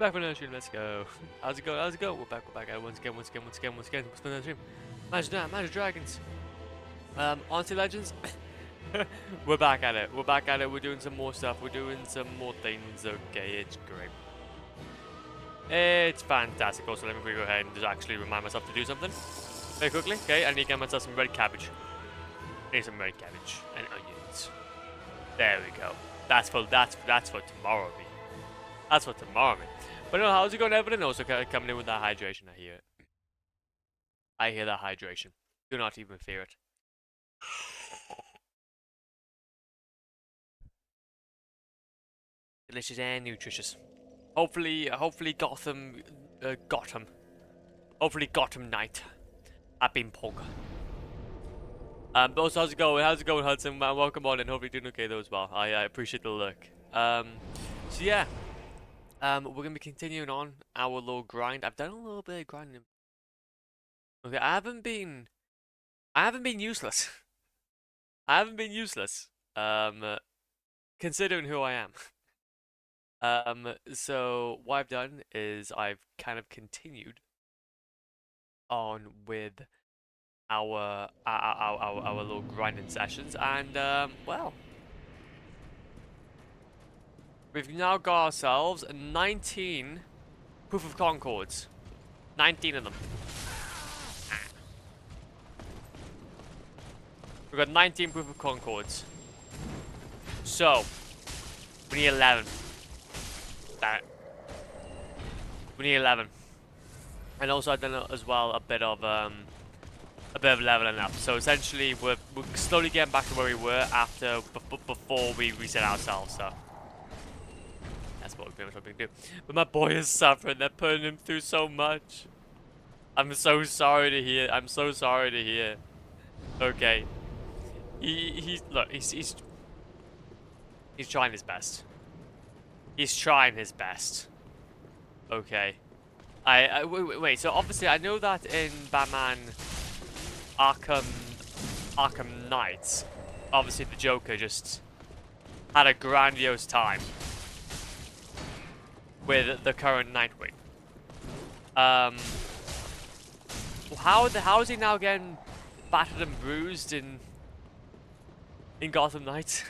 Back from another stream, let's go. How's it going? How's it going? We're back at it once again. What's for another stream? Magic Dragons. Honestly, Legends, we're back at it. We're doing some more stuff. We're doing some more things. Okay, it's great. It's fantastic. Also, let me go ahead and just actually remind myself to do something very quickly. Okay, I need to get myself some red cabbage. I need some red cabbage and onions. There we go. That's for tomorrow, me. That's for tomorrow, me. But no, how's it going, Evelyn? Also coming in with that hydration. I hear it. I hear that hydration. Do not even fear it. Delicious and nutritious. Hopefully Gotham. Hopefully Gotham Knight. I've been pog. But also, how's it going? Hudson? Welcome on, and hopefully doing okay though as well. I appreciate the look. So yeah. We're gonna be continuing on our little grind. I've done a little bit of grinding. Okay, I haven't been useless. I haven't been useless. Considering who I am. So what I've done is I've kind of continued on with our little grinding sessions, and well, we've now got ourselves 19 Proof of Concords. 19 of them. We've got 19 Proof of Concords. So, we need 11. Damn it. We need 11. And also I've done as well a bit of leveling up. So essentially we're slowly getting back to where we were before we reset ourselves, so that's what we're pretty much hoping to do. But my boy is suffering, they're putting him through so much. I'm so sorry to hear. Okay. He's trying his best. He's trying his best. Okay. Wait, so obviously I know that in Batman Arkham Knight, obviously the Joker just had a grandiose time with the current Nightwing. How is he now getting battered and bruised in Gotham Knights?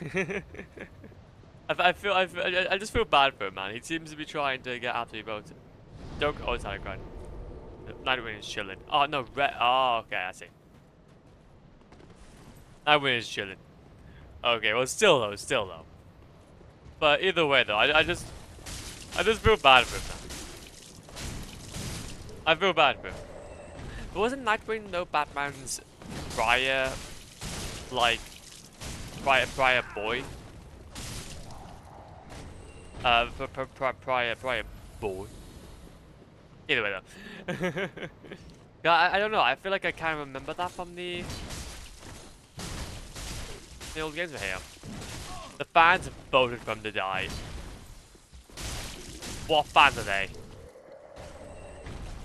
I just feel bad for him, man. He seems to be trying to get absolutely voted. Don't go outside of grind. Nightwing is chilling. Oh no, oh okay, I see. Nightwing is chilling. Okay, well still though. But either way though, I just feel bad for him, man. I feel bad for him. But wasn't Nightwing though Batman's prior boy? Prior boy. Either way though. Yeah, I don't know. I feel like I kind of remember that from the old games of here. The fans voted for him to die. What fans are they?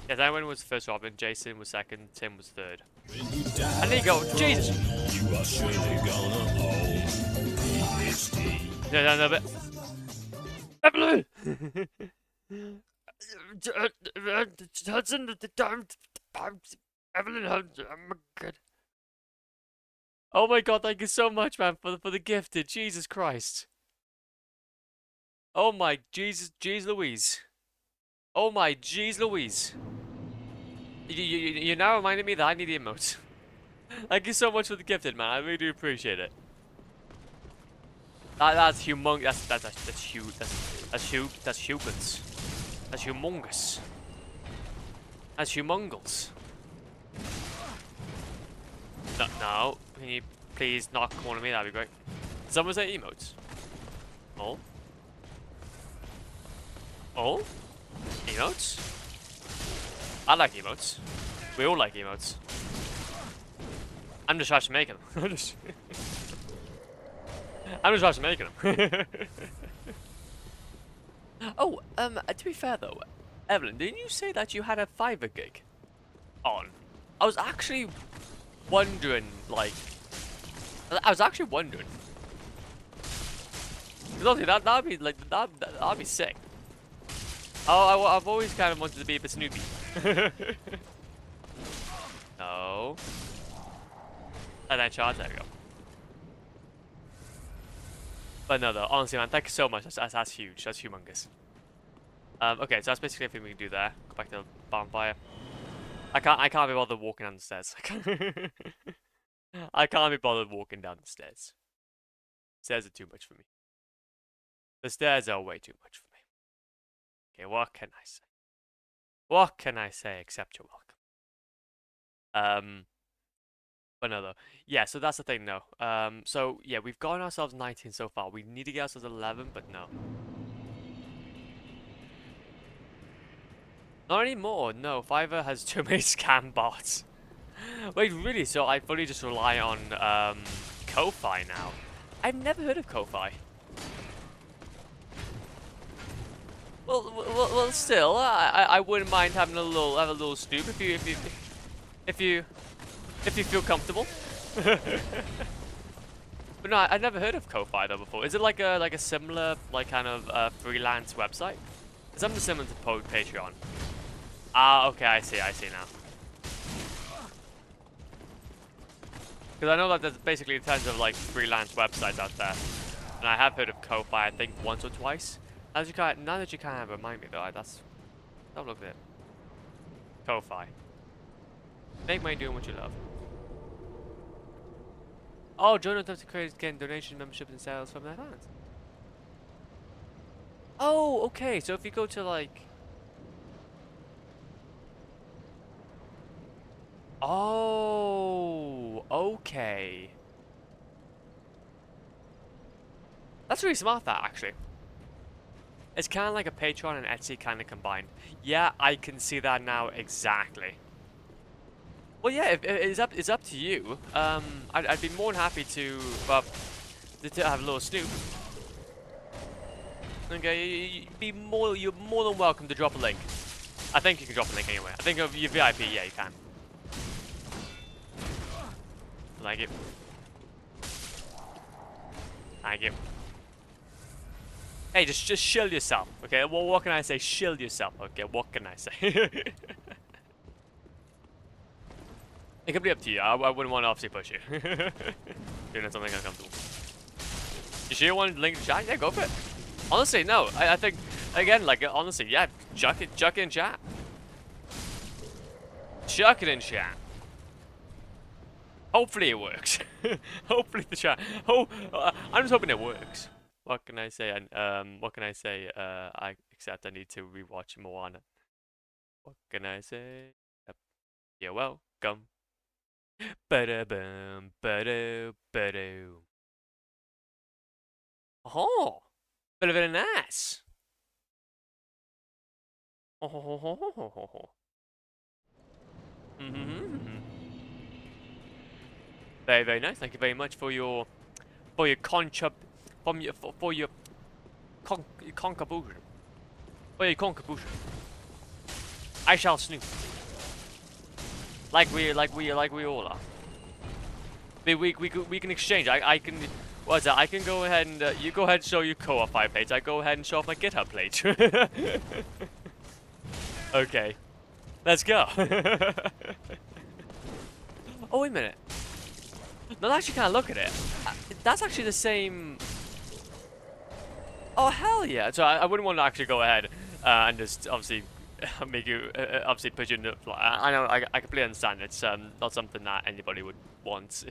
Yes, Owen was first Robin, Jason was second, Tim was third. And there you go, Jesus! You are surely gonna own this day. No, but... Evelyn! Hudson, Evelyn Hudson, I'm good. Oh my god, thank you so much, man, for the gifted. Jesus Christ. Oh my Jesus, jeez Louise. Oh my jeez Louise. You now reminded me that I need the emotes. Thank you so much for the gifted, man. I really do appreciate it. That's humongous. That's huge. That's humongous. That's humongous. That's humongous. No. Can you please not corner me? That'd be great. Did someone say emotes? Oh. Oh. Emotes? I like emotes. We all like emotes. I'm just trying to make them. I'm just trying to make them. Oh, to be fair though, Evelyn, didn't you say that you had a Fiverr gig on? I was actually wondering, like, Because obviously that'd be sick. Oh, I've always kind of wanted to be a bit Snoopy. No. And then charge, there we go. But no, though, honestly, man, thank you so much. That's huge. That's humongous. Okay, so that's basically everything we can do there. Go back to the bonfire. I can't be bothered walking down the stairs. I can't be bothered walking down the stairs. Stairs are too much for me. The stairs are way too much for me. Okay, what can I say? What can I say except you're welcome? But no, though. Yeah, so that's the thing, though. So yeah, we've gotten ourselves 19 so far. We need to get ourselves 11, but no. Not anymore. No, Fiverr has too many scam bots. Wait, really? So I fully just rely on Ko-Fi now. I've never heard of Ko-Fi. Well, still, I wouldn't mind having a little snoop if you feel comfortable. But no, I never heard of Ko-Fi though before. Is it like a similar kind of freelance website? It's something similar to Patreon. Ah, okay, I see now. Because I know that there's basically tons of like freelance websites out there, and I have heard of Ko-Fi I think once or twice. Now that you kind of remind me though, don't look at it. Ko-Fi. Make money doing what you love. Oh, join attempts to create getting donations, memberships, and sales from their fans. Oh, okay. So if you go to like, oh, okay. That's really smart. That actually, it's kind of like a Patreon and Etsy kind of combined. Yeah, I can see that now exactly. Well, yeah, it's up to you. I'd be more than happy to have a little snoop. Okay, you're more than welcome to drop a link. I think you can drop a link anyway. I think of your VIP, yeah, you can. Like it. Thank you. Hey, just shield yourself, okay? Well, what can I say? Shield yourself, okay? What can I say? It could be up to you. I wouldn't want to obviously push you. Doing something uncomfortable. You sure you want to link in chat? Yeah, go for it. Honestly, no. I think, again, like, honestly, yeah, chuck it in chat. Chuck it in chat. Hopefully it works. Hopefully the chat. I'm just hoping it works. What can I say? What can I say? Except I need to rewatch Moana. What can I say? You're welcome. Ba-da-bum, ba-do, oh, bit of an ass. Oh, mm-hmm. Very, very nice. Thank you very much for your conchub, for your contribution. For your contribution. I shall snoop. Like we all are. We can exchange. I can. What's that? I can go ahead and you go ahead and show your Ko-Fi page. I go ahead and show off my GitHub page. Okay, let's go. Oh wait a minute. No, actually, can I look at it? That's actually the same. Oh hell yeah! So I wouldn't want to actually go ahead and just obviously make you obviously put you in the. I know I completely understand. It's not something that anybody would want.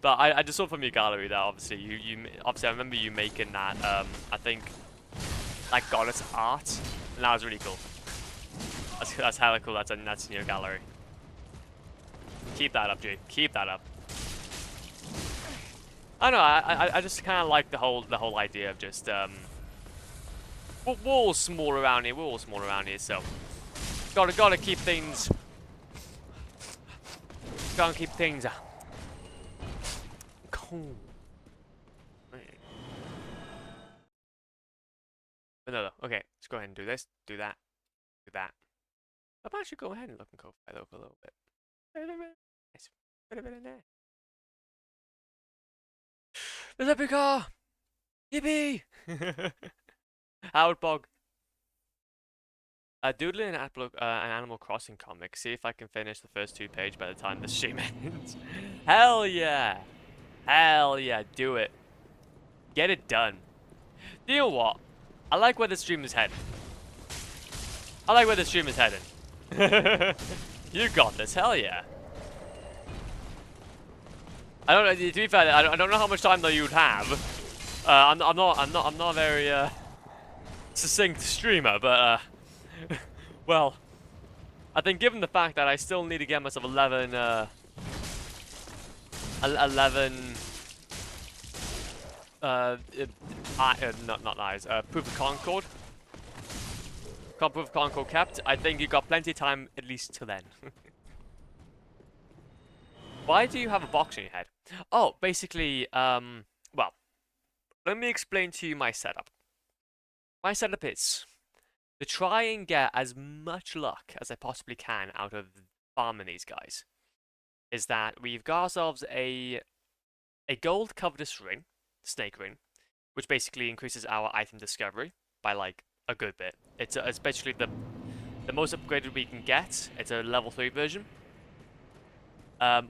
But I just saw from your gallery that obviously you obviously I remember you making that I think like goddess art, and that was really cool. That's hella cool. That's in your gallery. Keep that up, G. Keep that up. I know. I just kind of like the whole idea of just we're all small around here. We're all small around here, so gotta keep things. Gotta keep things cool. But no, okay. Let's go ahead and do this. Do that. Do that. I might actually go ahead and look and Ko-Fi though for a little bit. Nice. Bit in there. There's Epic car! Yippee! Howard Bog. Doodling an Animal Crossing comic. See if I can finish the first 2 pages by the time the stream ends. Hell yeah! Hell yeah, do it. Get it done. You know what? I like where the stream is heading. I like where the stream is heading. You got this, hell yeah. I don't know. To be fair, I don't know how much time though you'd have. I'm not a very succinct streamer, but well, I think given the fact that I still need to get myself 11 not eyes, proof of concord. Proof of concord kept. I think you got plenty of time at least till then. Why do you have a box on your head? Oh, basically, well, let me explain to you my setup. My setup is to try and get as much luck as I possibly can out of farming these guys. Is that we've got ourselves a gold covetous ring, snake ring, which basically increases our item discovery by like a good bit. It's basically the most upgraded we can get. It's a level 3 version.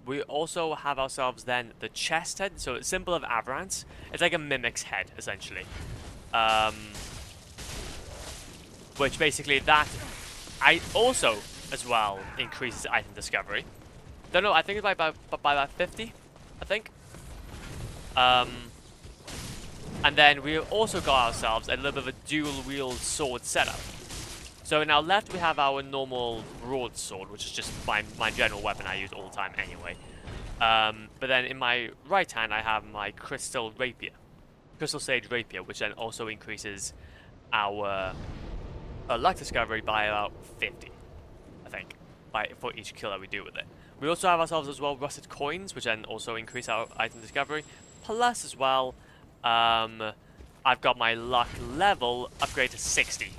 We also have ourselves then the chest head, so it's symbol of Avirance. It's like a mimic's head, essentially. Which basically that I also as well increases item discovery. Don't know, I think it's by about 50, I think. And then we also got ourselves a little bit of a dual wield sword setup. So in our left we have our normal broadsword, which is just my general weapon I use all the time anyway. But then in my right hand I have my crystal sage rapier, which then also increases our luck discovery by about 50, I think, for each kill that we do with it. We also have ourselves as well rusted coins, which then also increase our item discovery. Plus as well, I've got my luck level upgrade to 60.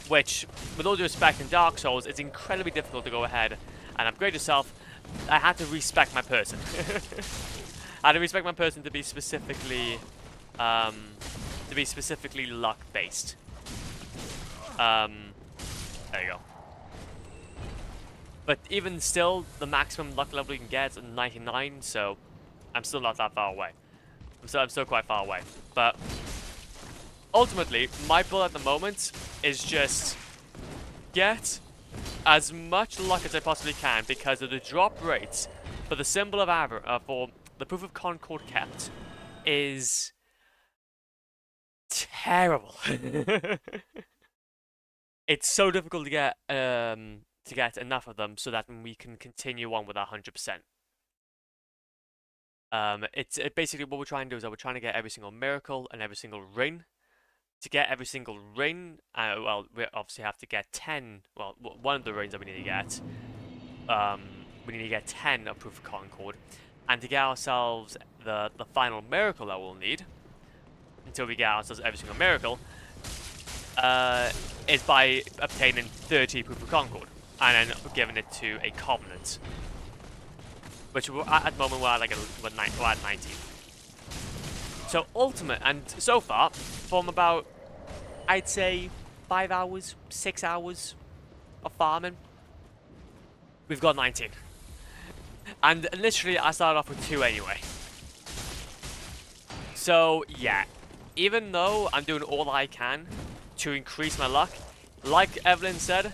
Which, with all due respect, in Dark Souls, it's incredibly difficult to go ahead and upgrade yourself. I had to respect my person. I had to respect my person to be specifically, luck-based. There you go. But even still, the maximum luck level you can get is 99, so I'm still not that far away. I'm still quite far away. But ultimately, my goal at the moment is just get as much luck as I possibly can, because of the drop rates for the symbol of for the proof of concord kept is terrible. It's so difficult to get enough of them so that we can continue on with our 100%. It's basically what we're trying to do is that we're trying to get every single miracle and every single ring. To get every single ring, well, we obviously have to get 10. Well, one of the rings that we need to get, we need to get 10 of Proof of Concord, and to get ourselves the final miracle that we'll need, until we get ourselves every single miracle, is by obtaining 30 Proof of Concord, and then giving it to a Covenant. Which at the moment we're at we're at 19. So ultimate, and so far, from about, I'd say 5 hours, 6 hours of farming, we've got 19. And literally I started off with 2 anyway. So yeah, even though I'm doing all I can to increase my luck, like Evelyn said,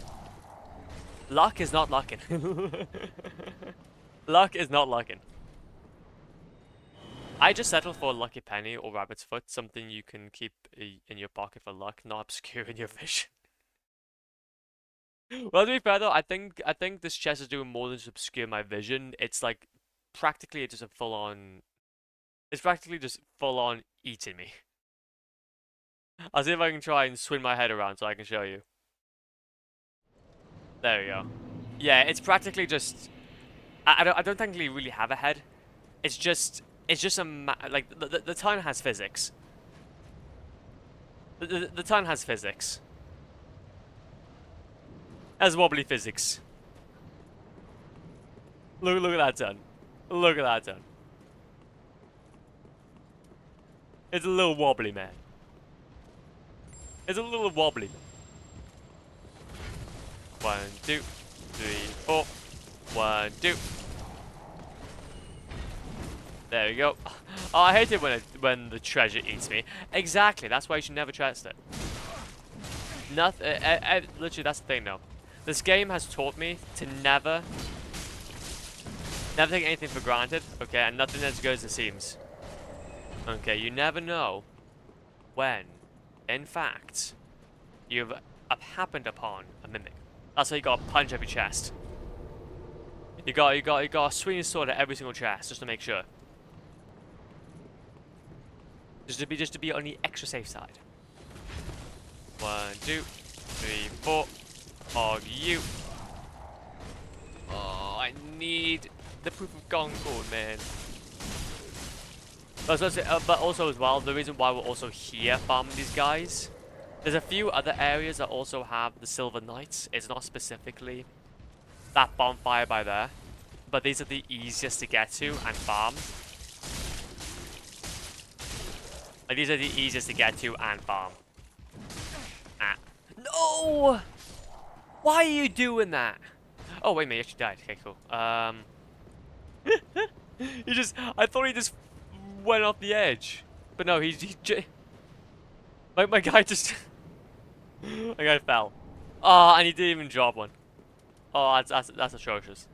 luck is not lucking. Luck is not lucking. I just settle for a lucky penny or rabbit's foot, something you can keep in your pocket for luck, not obscuring your vision. Well, to be fair though, I think this chest is doing more than just obscure my vision. It's like practically just a full-on. It's practically just full-on eating me. I'll see if I can try and swing my head around so I can show you. There we go. Yeah, it's practically just. I don't technically really have a head. It's just a like the town has physics. The town has physics. Has wobbly physics. Look at that ton. Look at that ton. It's a little wobbly, man. It's a little wobbly. 1, 2, 3, 4. 1, 2. There we go. Oh, I hate it when the treasure eats me. Exactly. That's why you should never trust it. Nothing. Literally, that's the thing, though. This game has taught me to never take anything for granted. Okay, and nothing as good as it seems. Okay, you never know when, in fact, you've happened upon a mimic. That's why you gotta punch every chest. You gotta swing your sword at every single chest just to make sure. Just to be on the extra safe side. 1, 2, 3, 4. Og you. Oh, I need the proof of Concord, man. But also as well, the reason why we're also here farming these guys, there's a few other areas that also have the Silver Knights. It's not specifically that bonfire by there, but these are the easiest to get to and farm. Like, these are the easiest to get to and farm. Ah. No! Why are you doing that? Oh, wait a minute, he actually died. Okay, cool. I thought he just went off the edge. But no, my guy just, my guy fell. Oh, and he didn't even drop one. Oh, that's atrocious.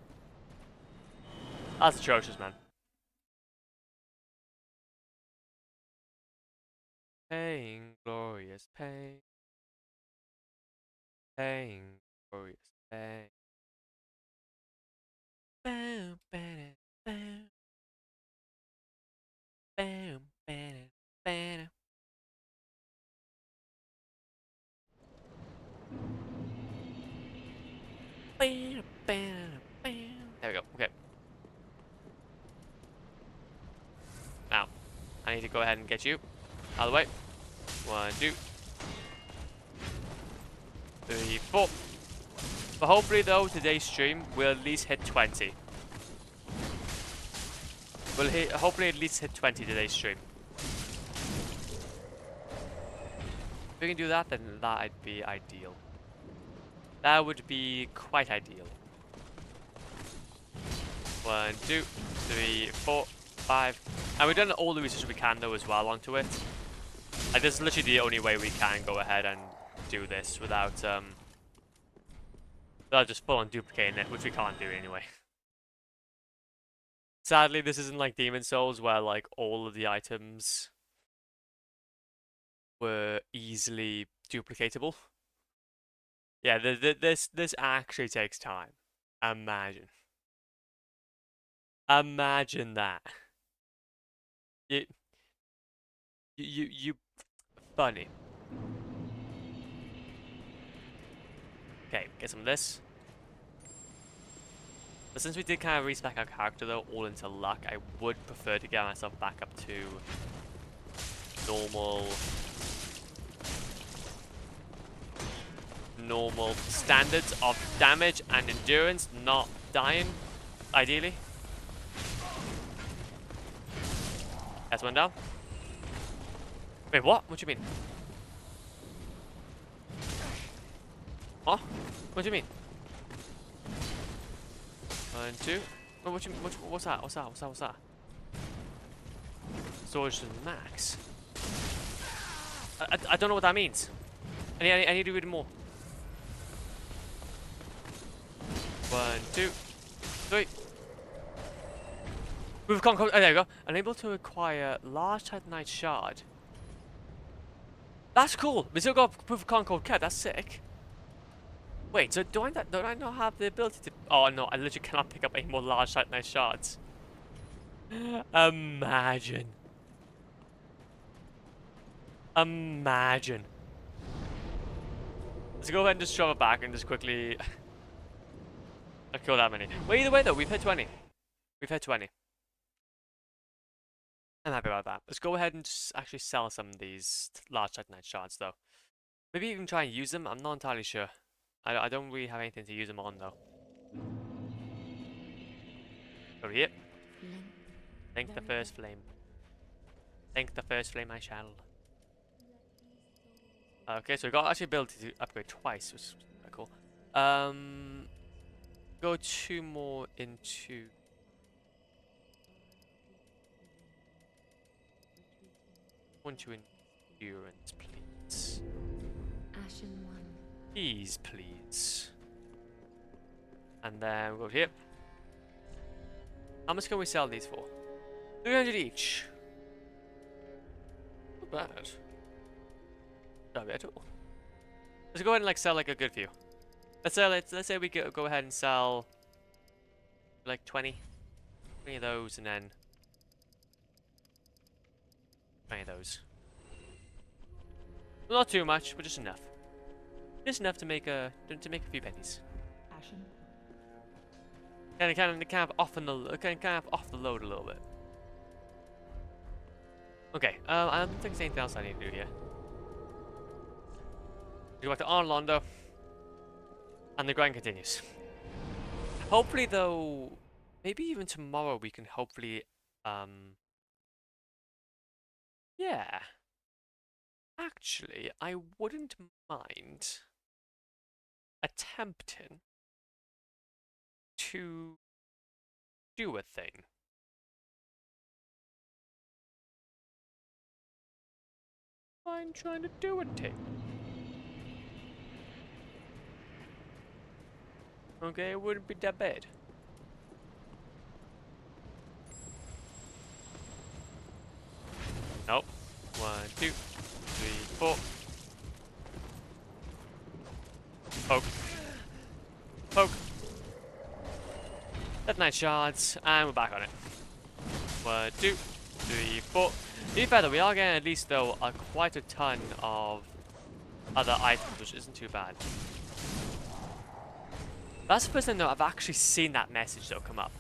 That's atrocious, man. Pain, glorious pain. Pain, glorious pain. Bam, bam, bam. Bam, bam, bam. Bam, bam, bam. There we go. Okay. Now, I need to go ahead and get you out of the way. 1, 2, 3, 4. But hopefully, though, today's stream will at least hit 20. We'll hopefully at least hit 20 today's stream. If we can do that, then that'd be ideal. That would be quite ideal. 1, 2, 3, 4, 5. And we've done all the research we can, though, as well onto it. Like, this is literally the only way we can go ahead and do this without just full on duplicating it, which we can't do anyway. Sadly, this isn't like Demon's Souls, where like all of the items were easily duplicatable. Yeah, this actually takes time. Imagine. Imagine that. You funny. Okay, get some of this. But since we did kind of respec our character though, all into luck, I would prefer to get myself back up to normal standards of damage and endurance, not dying, ideally. That's one down. Wait, what? What do you mean? Huh? What do you mean? 1, 2. Oh, what's that? What's that? Storage to the max. I don't know what that means. I need to read more. 1, 2, 3. We've conquered. Oh, there we go. Unable to acquire large Titanite shard. That's cool. We still got proof of Concord Cat. That's sick. Wait, so don't I not have the ability to? Oh no, I literally cannot pick up any more large Titanite shards. Imagine. Imagine. Let's go ahead and just shove it back and just quickly. I'll kill that many. Well, either way though, we've hit 20. We've hit 20. I'm happy about that. Let's go ahead and just actually sell some of these large Titanite shards though. Maybe even try and use them. I'm not entirely sure. I don't really have anything to use them on though. Over here. Thank the first flame. Thank the first flame I shall. Okay, so we got actually ability to upgrade twice, which is quite cool. Go 2 more into. Want you endurance, please. Ashen one. Please. And then we'll go here. How much can we sell these for? 300 each. Not bad. Not bad at all. Let's go ahead and like sell like a good few. Let's say we go ahead and sell like 20 of those and then 20 of those. Not too much, but just enough. Just enough to make a few pennies. Ashen. Kind of off the load a little bit. Okay, I don't think there's anything else I need to do here. We go back to Arlondo, and the grind continues. Hopefully, though, maybe even tomorrow we can hopefully, yeah. Actually, I wouldn't mind attempting to do a thing. I'm trying to do a thing. Okay, it wouldn't be that bad. Nope. 1, 2, 3, 4. Poke. Poke. That's 9 shards, and we're back on it. 1, 2, 3, 4. To be fair though, we are getting at least though quite a ton of other items, which isn't too bad. That's the first time though I've actually seen that message though come up.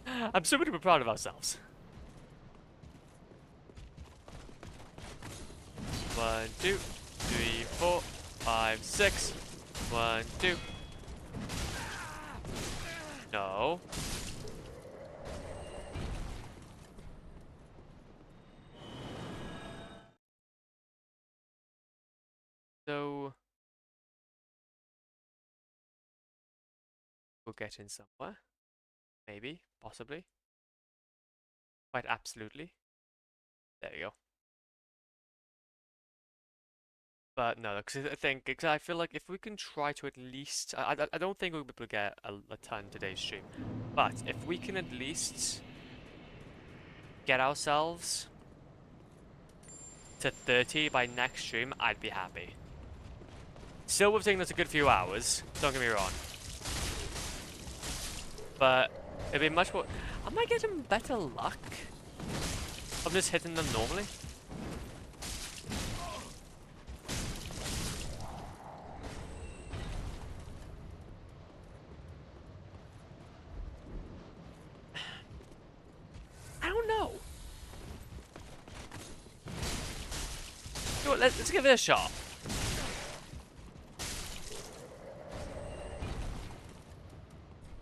I'm super duper proud of ourselves. 1, 2, 3, 4, 5, 6. 1, 2. No. So we'll get in somewhere. Maybe, possibly. Quite absolutely. There you go. But no, because I feel like if we can try to at least, I don't think we'll be able to get a ton today's stream, but if we can at least get ourselves to 30 by next stream, I'd be happy. Still, we've taken us a good few hours, don't get me wrong, but it'd be much more. Am I getting better luck? I'm just hitting them normally. I don't know. You know what, let's give it a shot.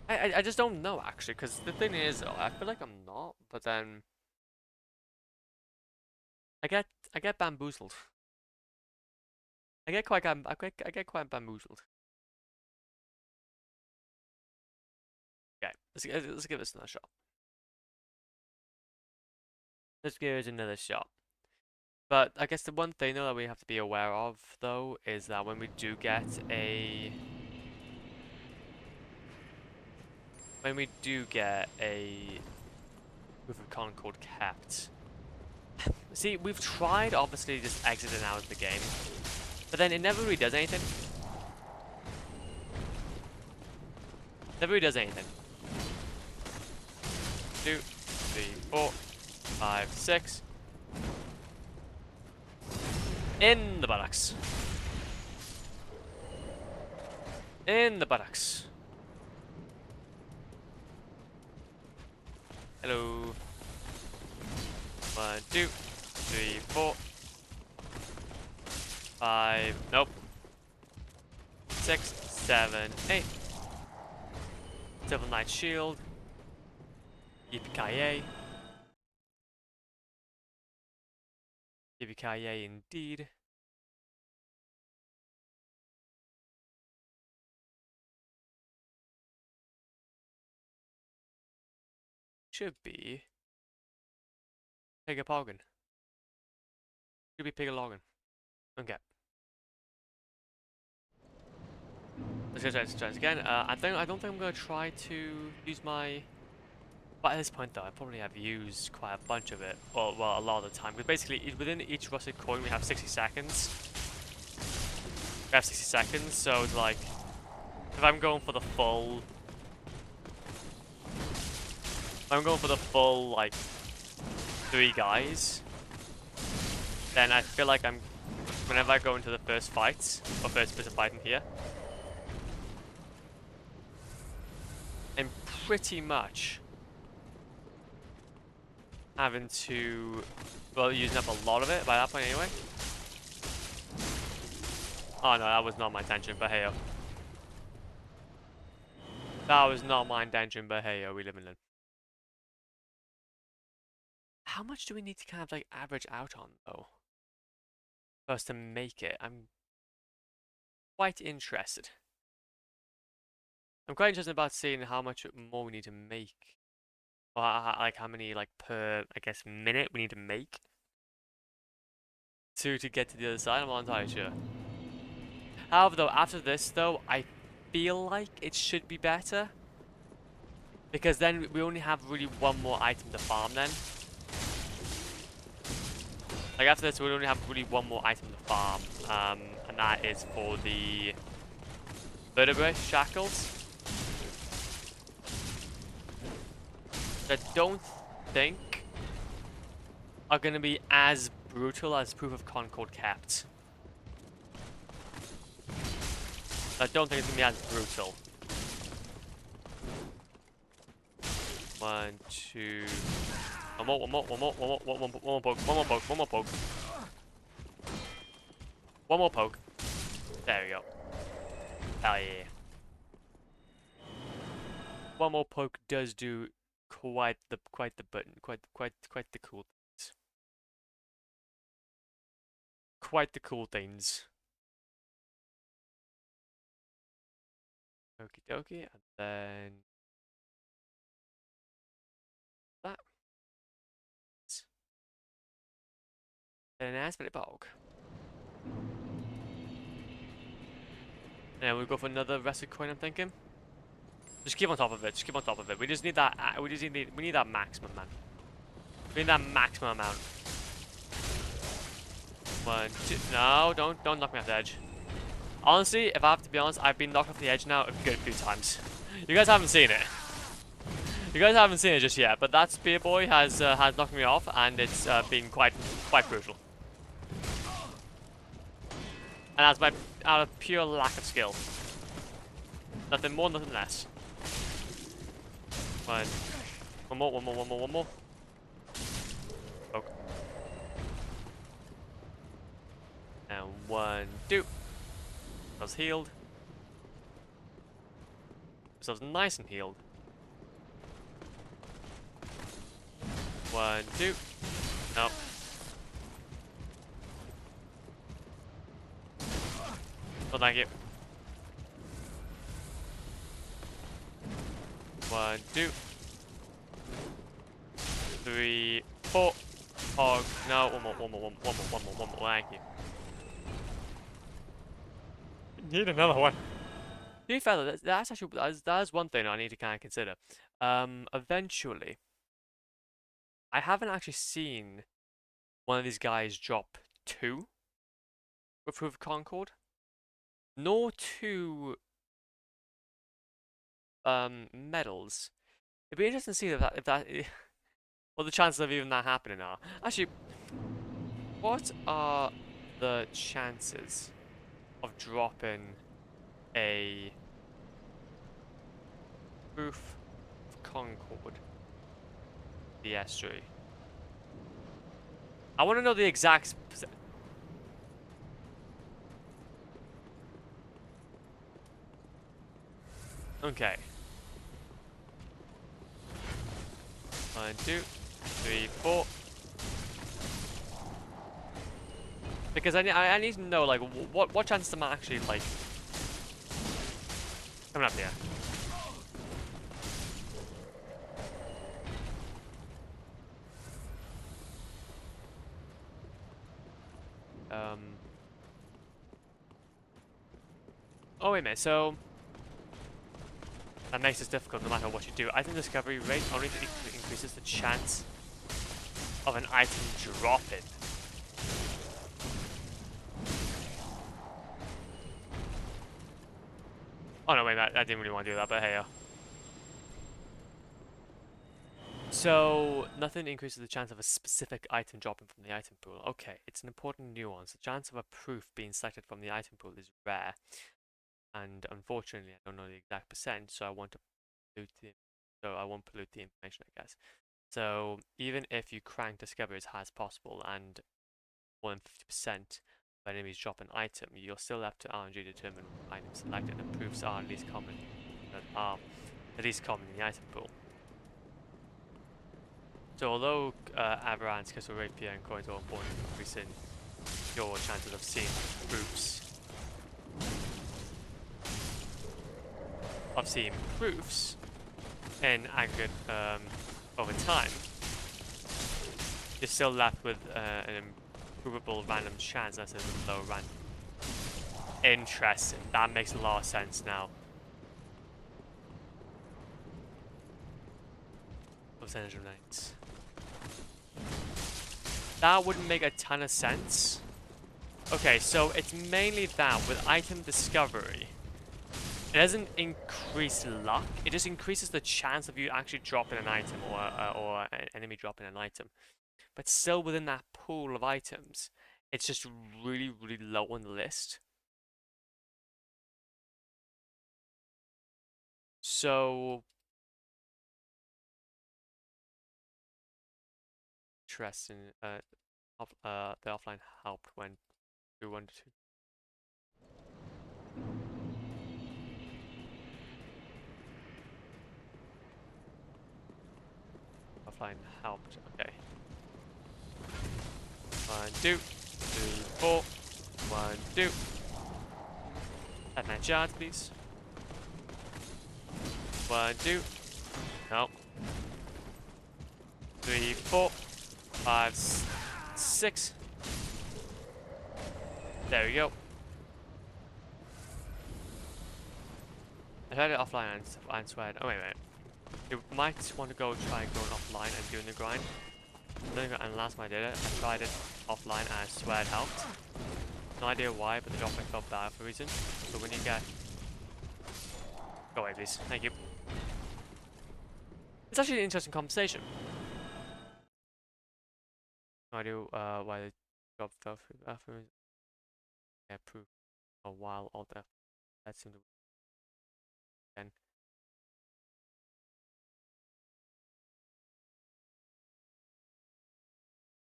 I just don't know actually, because the thing is, I feel like I'm not, but then I get bamboozled. I get quite bamboozled. Okay, let's give this another shot. Let's give it another shot. But I guess the one thing though that we have to be aware of though is that when we do get a Proof of Concord kept. See, we've tried obviously just exiting out of the game, but then it never really does anything. Never really does anything. 2, 3, 4, 5, 6. In the buttocks. In the buttocks. Hello. 1, 2, 3, 4, 5. Nope. 6, 7, 8. Silver Knight Shield. Yippee-ki-yay. Yippee-ki-yay indeed. should be Pigapoggen. Should be Pigaloggin. Okay. Let's try this again. I don't think I'm gonna try to use my. But at this point, though, I probably have used quite a bunch of it. Well, a lot of the time. Because basically, within each rusted coin, we have 60 seconds. We have 60 seconds, so it's like, if I'm going for the full, like, 3 guys, then I feel like whenever I go into the first fights, or first bit of fighting here, I'm pretty much having to, well, using up a lot of it by that point anyway. Oh no, that was not my intention, but hey-o. That was not my intention, but hey-o, we live and learn. How much do we need to kind of like average out on, though? For us to make it? I'm quite interested. I'm quite interested about seeing how much more we need to make. Or like how many like per, I guess, minute we need to make to get to the other side. I'm not entirely sure. However, though, after this, though, I feel like it should be better. Because then we only have really one more item to farm then. Like after this, we only have really one more item to farm. And that is for the vertebrae shackles. I don't think are going to be as brutal as Proof of Concord kept. I don't think it's going to be as brutal. 1, 2... One more poke. One more poke. There we go. Hell yeah. One more poke does do quite the button, quite the cool things. Quite the cool things. Okie dokie, and then that. And an Aspect Bog. And we'll go for another Rested Coin, I'm thinking. Just keep on top of it, just keep on top of it. We just need that, we need that maximum, man. We need that maximum amount. 1, 2, no, don't knock me off the edge. Honestly, if I have to be honest, I've been knocked off the edge now a good few times. You guys haven't seen it. You guys haven't seen it just yet, but that Spear Boy has knocked me off, and it's been quite brutal. And that's out of pure lack of skill. Nothing more, nothing less. One more. Poke. And 1, 2. I was healed. So I was nice and healed. 1, 2. No. Oh, thank you. 1, 2. 3, 4. Oh, no, one more, thank you. Need another one. To be fair though, that's actually, that's one thing I need to kind of consider. Eventually, I haven't actually seen one of these guys drop 2 with Proof of Concord, nor 2 medals. It'd be interesting to see if that what the chances of even that happening are. Actually, what are the chances of dropping a Proof of Concord the S3? I want to know the exact okay. 1, 2, 3, 4. Because I need to know like what chances am I actually like coming up here? Oh wait a minute. So that makes this difficult no matter what you do. Item discovery rate only increases the chance of an item dropping. Oh no, wait, I didn't really want to do that, but hey, So, nothing increases the chance of a specific item dropping from the item pool. Okay, it's an important nuance. The chance of a proof being selected from the item pool is rare. And unfortunately, I don't know the exact percent, so I won't pollute the information, I guess. So, even if you crank discovery as high as possible and more than 50% of enemies drop an item, you're still left to RNG determine what item selected and proofs are least common in the item pool. So although Aberrant's Crystal Rapier and coins are important in increasing your chances of seeing proofs in aggregate over time, you're still left with an improvable random chance as a low random. Interesting. That makes a lot of sense now. Percentage of nights. That wouldn't make a ton of sense. Okay, so it's mainly that with item discovery, it doesn't increase luck. It just increases the chance of you actually dropping an item or an enemy dropping an item. But still within that pool of items, it's just really, really low on the list. So interesting. The offline helped when we wanted to. Offline helped. Okay. 1, 2, 3, 4. 1, 2. Have 9 shards, please. 1, 2. No. 3, 4, 5, 6. There we go. I tried it offline and sweared. Oh wait a minute. You might want to go try going offline and doing the grind. And last time I did it, I tried it offline and I swear it helped. No idea why, but the dropping felt bad for a reason. So when you get... Go away please, thank you. It's actually an interesting conversation. No idea why the drop fell through the bathroom. Yeah, proof a while all there. That seemed to again.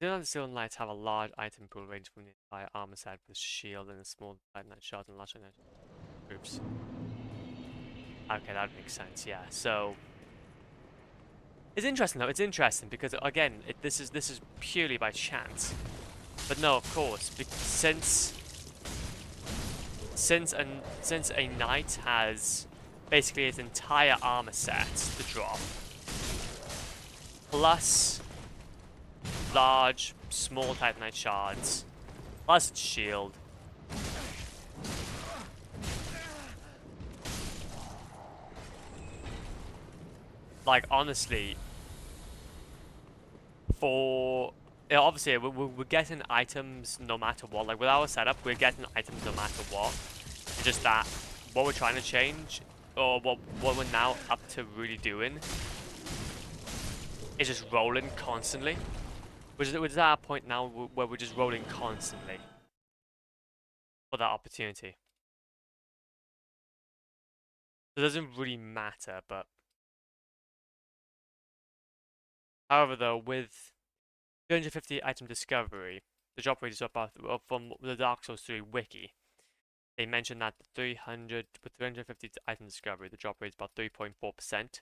The Steel Knights have a large item pool range from the entire armor set with shield and a small light knight shot and large knight groups. Okay, that makes sense, yeah. So it's interesting though, it's interesting because again, this is purely by chance. But no, of course, since a knight has basically its entire armor set to drop, plus large, small Titanite shards, plus its shield. Like, honestly, obviously, we're getting items no matter what. Like, with our setup, we're getting items no matter what. It's just that what we're trying to change, or what we're now up to really doing, is just rolling constantly. We're just at a point now where we're just rolling constantly for that opportunity. So it doesn't really matter, but... However, though, with 250 item discovery, the drop rate is about from the Dark Souls 3 wiki. They mentioned that with 350 item discovery, the drop rate is about 3.4%,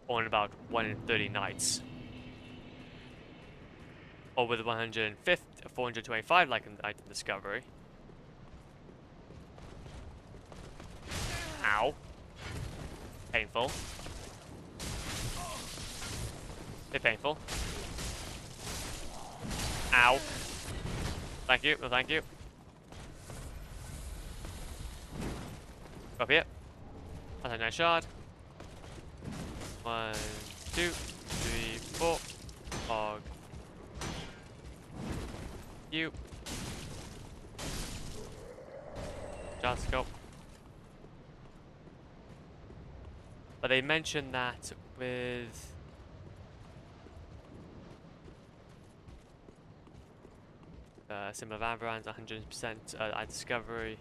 or in about 1 in 30 nights. Or with 425 item discovery. Ow. Painful. Bit painful. Ow. Thank you. No, thank you. Go up here. That's a nice shot. 1, 2, 3, 4. Og. You. Just go. But they mentioned that with similar Vanbrand, 100% eye discovery.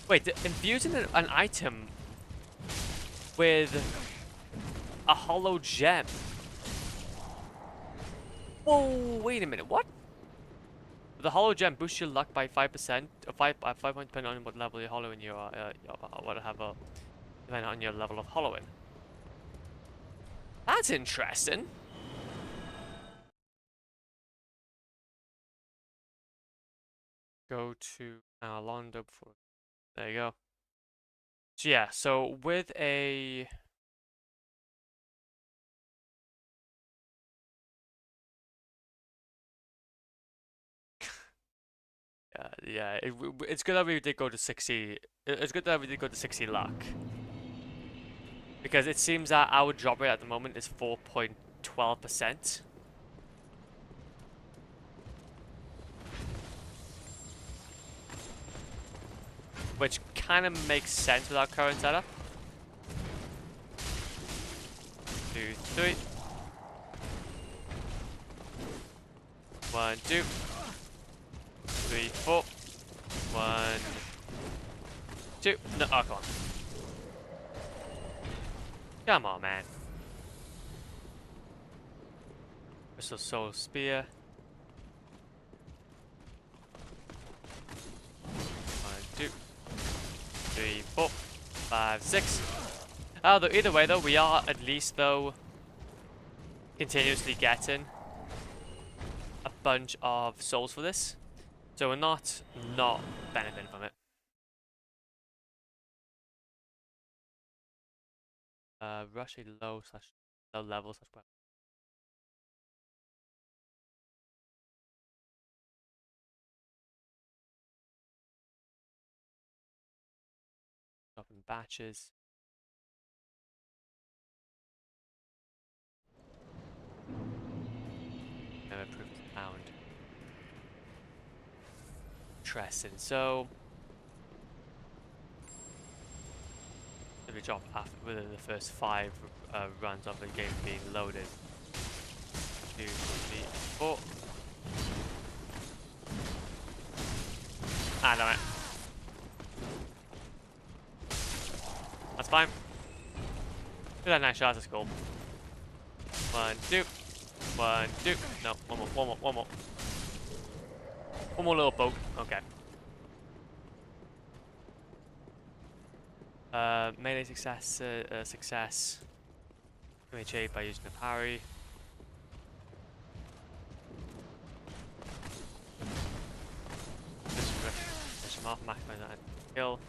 Wait, infusing an item with a hollow gem. Whoa, wait a minute, what? The hollow gem boosts your luck by 5%, or 5 points depending on what level you're hollowing you are, depending on your level of hollowing. That's interesting. Go to Londo before. There you go. So yeah, so with a yeah, it's good that we did go to 60. It's good that we did go to 60 luck. Because it seems that our drop rate at the moment is 4.12%. Which kind of makes sense with our current setup. 2, 3. 1, 2. 3, 4. 1, 2. No, oh, come on. Come on, man. Crystal Soul Spear. 1, 2, 3, 4, 5, 6. Though either way, though, we are at least continuously getting a bunch of souls for this, so we're not benefiting from it. Rush a low level / weapon. Up in batches. Never proved found. Interesting. So we drop after within the first 5 runs of the game being loaded. 2, 3, 4. Ah, damn it. That's fine. Do that nice shot, that's cool. 1, 2. 1, 2. No, one more. One more little poke. Okay. Melee success. MHA by using a parry. Finish him off, maximize that kill.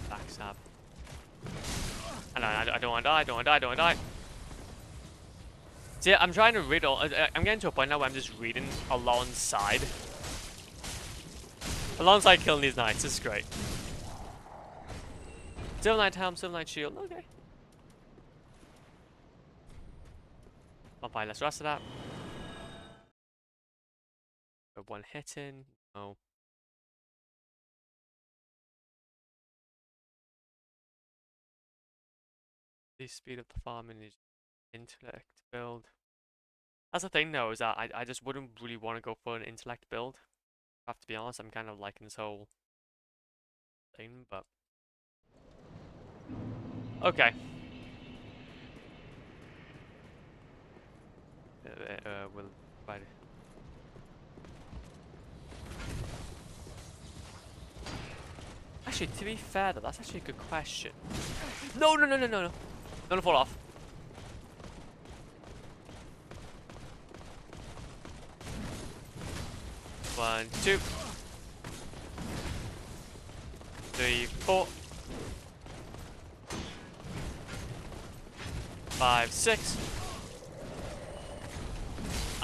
Backstab. I don't want to die. See, I'm trying to read all. I'm getting to a point now where I'm just reading alongside killing these knights. This is great. Silver Knight helm, Silver Knight shield. Okay. I'll buy less rest of that. Got 1 hit in. No. The speed of the farming is intellect build. That's the thing though, is that I just wouldn't really want to go for an intellect build. I have to be honest, I'm kind of liking this whole thing, but okay. We'll try to. Actually, to be fair though, that's actually a good question. No. Don't fall off. One, 2, 3, 4, 5, 6.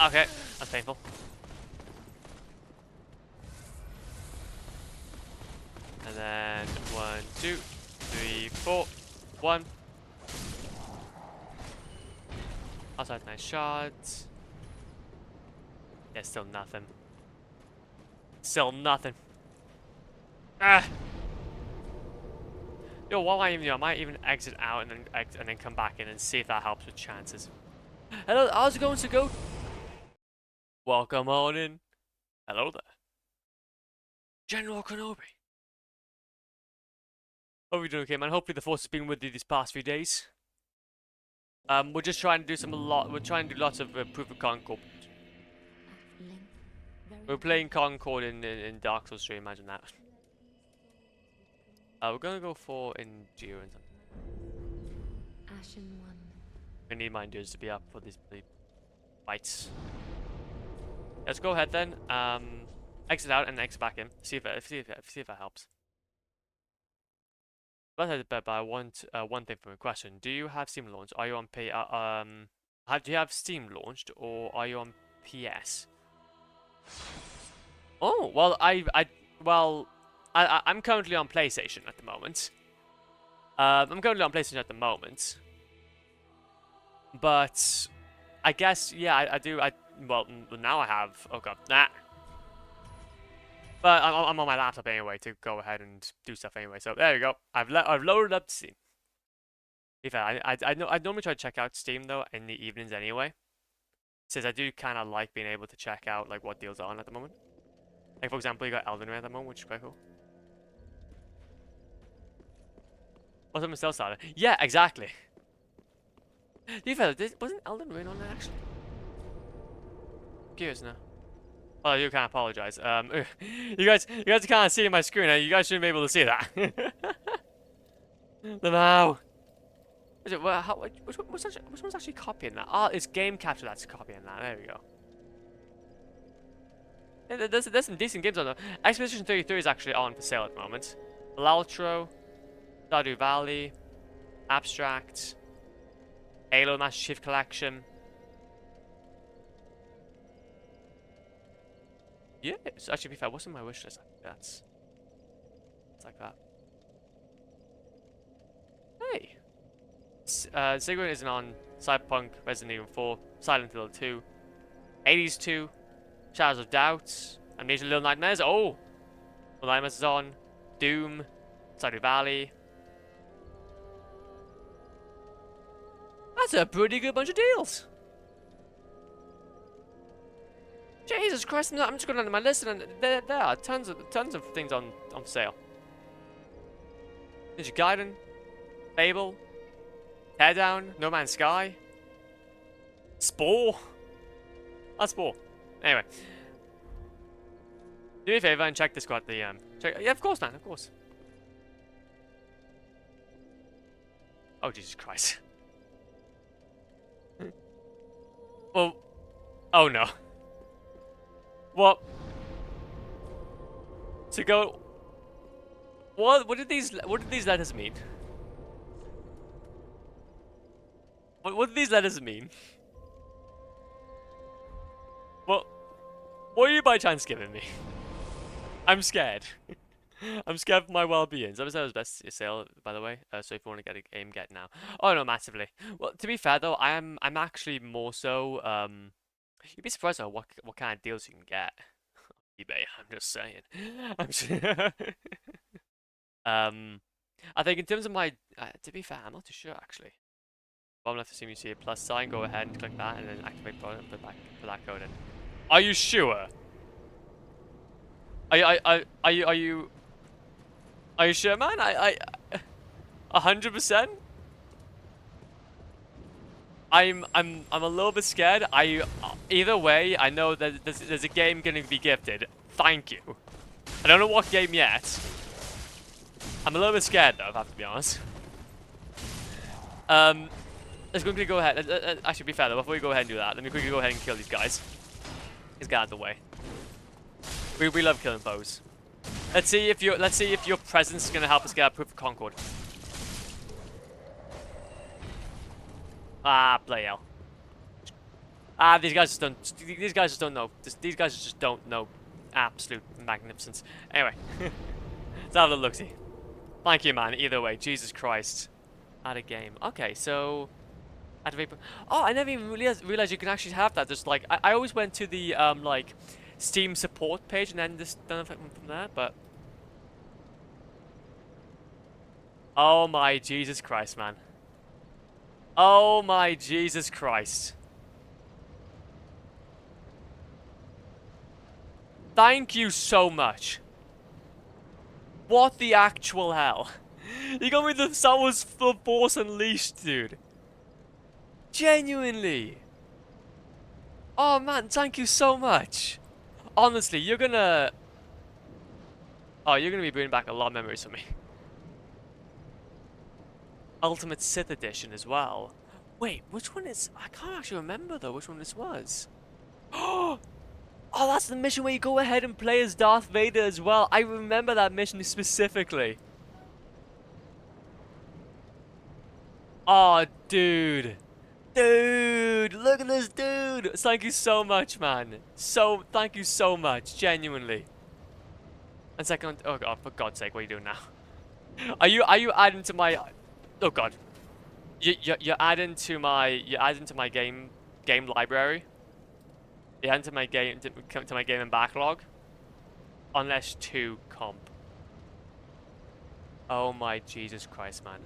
Okay, that's painful. And then 1, 2, 3, 4, 1. Outside, nice shot. Yeah, still nothing. Still nothing. Ah. Yo, while I might even exit out and then come back in and see if that helps with chances. Hello, how's it going, to go? Welcome on in. Hello there, General Kenobi. Hope you're doing okay, man. Hopefully the force has been with you these past few days. We're just trying to do we're trying to do lots of proof of Concord. We're playing Concord in Dark Souls 3, imagine that. We're gonna go for endurance. Ashen one. I need my endurance to be up for these fights. Let's go ahead then. Exit out and exit back in. See if that helps. But I want one thing from a question. Do you have Steam launched? Are you on do you have Steam launched or are you on PS? Oh well, I'm currently on PlayStation at the moment. But I guess yeah, I do. Well now I have. Oh god, nah. But I'm on my laptop anyway to go ahead and do stuff anyway. So there you go. I've loaded up Steam. In fact, I normally try to check out Steam though in the evenings anyway, since I do kind of like being able to check out like what deals are on at the moment. Like for example, you got Elden Ring at the moment, which is quite cool. Oh, something still started. Yeah, exactly. To be fair, wasn't Elden Ring on there actually? Curious now. Oh, I do kind of apologize. You guys are kind of seeing my screen. You guys shouldn't be able to see that. No. Is it? Well, which one's actually copying that? Oh, it's Game Capture that's copying that. There we go. Yeah, there's some decent games on there. Expedition 33 is actually on for sale at the moment. Laltro, Stardew Valley, Abstract, Halo Master Chief Collection. Yeah, it's actually, to be fair, what's on my wish list? It's like that. Hey! Sigurd isn't on Cyberpunk, Resident Evil 4, Silent Hill 2, Hades 2, Shadows of Doubt, Amnesia Little Nightmares. Oh! Little Nightmares is on. Doom, Stardew Valley. That's a pretty good bunch of deals! Jesus Christ, I'm just going down to my list and there are tons of things on sale. Ninja Gaiden, Fable, Teardown, No Man's Sky, Spore. That's Spore. Anyway. Do me a favor and check Discord. Yeah, of course, man, of course. Oh, Jesus Christ. Well, oh no. What? To go. What did these letters mean? What did these letters mean? What are you by chance giving me? I'm scared. I'm scared for my well-being. So that was best sale, by the way. So if you want to get a game, get now. Oh no, massively. Well, to be fair though, I'm actually more so. You'd be surprised at what kind of deals you can get. eBay. I'm just saying. I think in terms of my, to be fair, I'm not too sure actually. Bottom left assume you see a plus sign. Go ahead and click that, and then activate product and put that code in. Are you sure? Are you sure, man? 100%. I'm a little bit scared. Either way, I know that there's a game going to be gifted. Thank you. I don't know what game yet. I'm a little bit scared though, if I have to be honest. Let's quickly go ahead. Actually, be fair though, before we go ahead and do that, let me quickly go ahead and kill these guys. Let's get out of the way. We love killing foes. Let's see if your presence is gonna help us get a proof of Concord. Ah, play L. These guys just don't. These guys just don't know. These guys just don't know absolute magnificence. Anyway, let's have a look-see. Thank you, man. Either way, Jesus Christ. Add a game. Okay, so activate. Oh, I never even realized you can actually have that. Just like I always went to the like Steam support page and then just done it from there. But oh my Jesus Christ, man. Oh my Jesus Christ. Thank you so much. What the actual hell? You got me the Star Wars Force Unleashed, dude. Genuinely. Oh man, thank you so much. Honestly, you're gonna... Oh, you're gonna be bringing back a lot of memories for me. Ultimate Sith Edition as well. Wait, which one is... I can't actually remember though which one this was. Oh, that's the mission where you go ahead and play as Darth Vader as well. I remember that mission specifically. Oh, dude. Dude, look at this dude. Thank you so much, man. Thank you so much, genuinely. And second, oh god, for God's sake, what are you doing now? Are you adding to my... Oh god. You're adding to my game library? You're adding to my game and backlog? Unless 2 comp. Oh my Jesus Christ, man.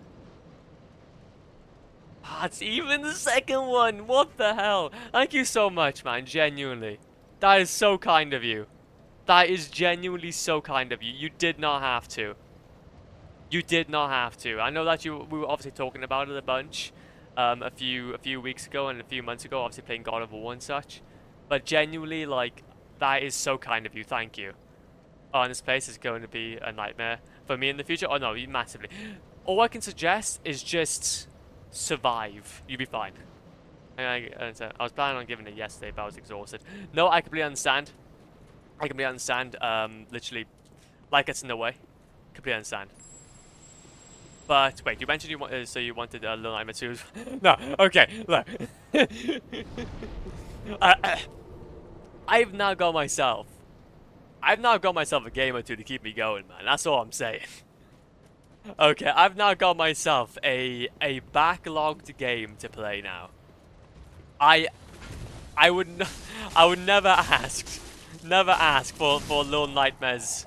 That's even the second one. What the hell? Thank you so much, man. Genuinely. That is so kind of you. That is genuinely so kind of you. You did not have to. You did not have to. I know that we were obviously talking about it a bunch a few weeks ago and a few months ago, obviously playing God of War and such. But genuinely, like, that is so kind of you. Thank you. Oh, and this place is going to be a nightmare for me in the future. Oh no, massively. All I can suggest is just survive. You'll be fine. I was planning on giving it yesterday, but I was exhausted. No, I completely understand. I completely understand. Literally, life gets in the way. Completely understand. But wait, you mentioned so you wanted Little Nightmares 2. No, okay, look. I've now got myself. I've now got myself a game or two to keep me going, man. That's all I'm saying. Okay, I've now got myself a backlogged game to play now. I would never ask for Little Nightmares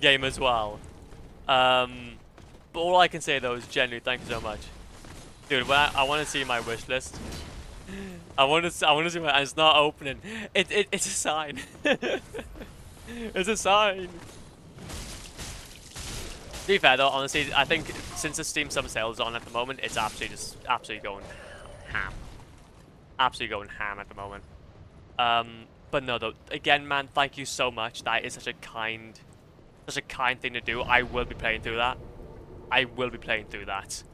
game as well. But all I can say though is genuinely thank you so much, dude. When I want to see my wish list. I want to see my. And it's not opening. It's a sign. It's a sign. To be fair though, honestly, I think since the Steam Summer Sale is on at the moment, it's absolutely going ham. Absolutely going ham at the moment. But no, though, again, man, thank you so much. That is such a kind thing to do. I will be playing through that. I will be playing through that.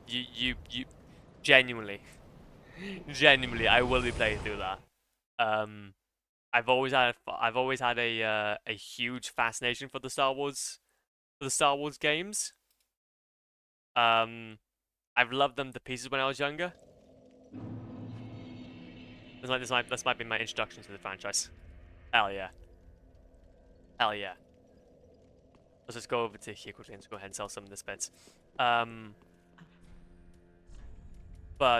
You genuinely, I will be playing through that. I've always had a huge fascination for the Star Wars games. I've loved them to pieces when I was younger. This might be my introduction to the franchise. Hell yeah. Hell yeah. Let's just go over to here quickly and just go ahead and sell some of this bits. But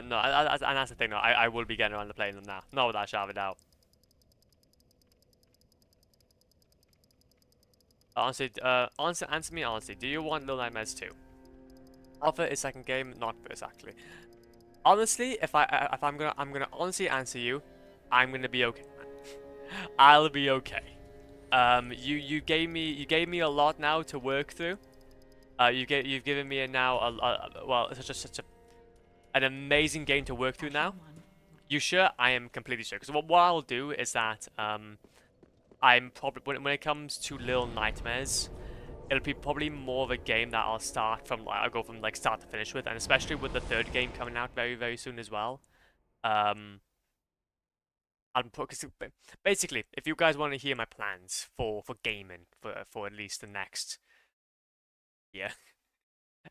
no, and that's the thing though, I will be getting around to playing them now. Not without a shadow of a doubt. Honestly, answer me honestly. Do you want Little Nightmares 2? Offer a second game, not first actually. Honestly, if I'm gonna honestly answer you, I'm gonna be okay. I'll be okay. You gave me a lot now to work through. You've given me such an amazing game to work through now. You sure? I am completely sure. Because what I'll do is that I'm probably when it comes to Little Nightmares, it'll be probably more of a game that I'll go from like start to finish with, and especially with the third game coming out very soon as well. Basically, if you guys want to hear my plans for gaming for at least the next year,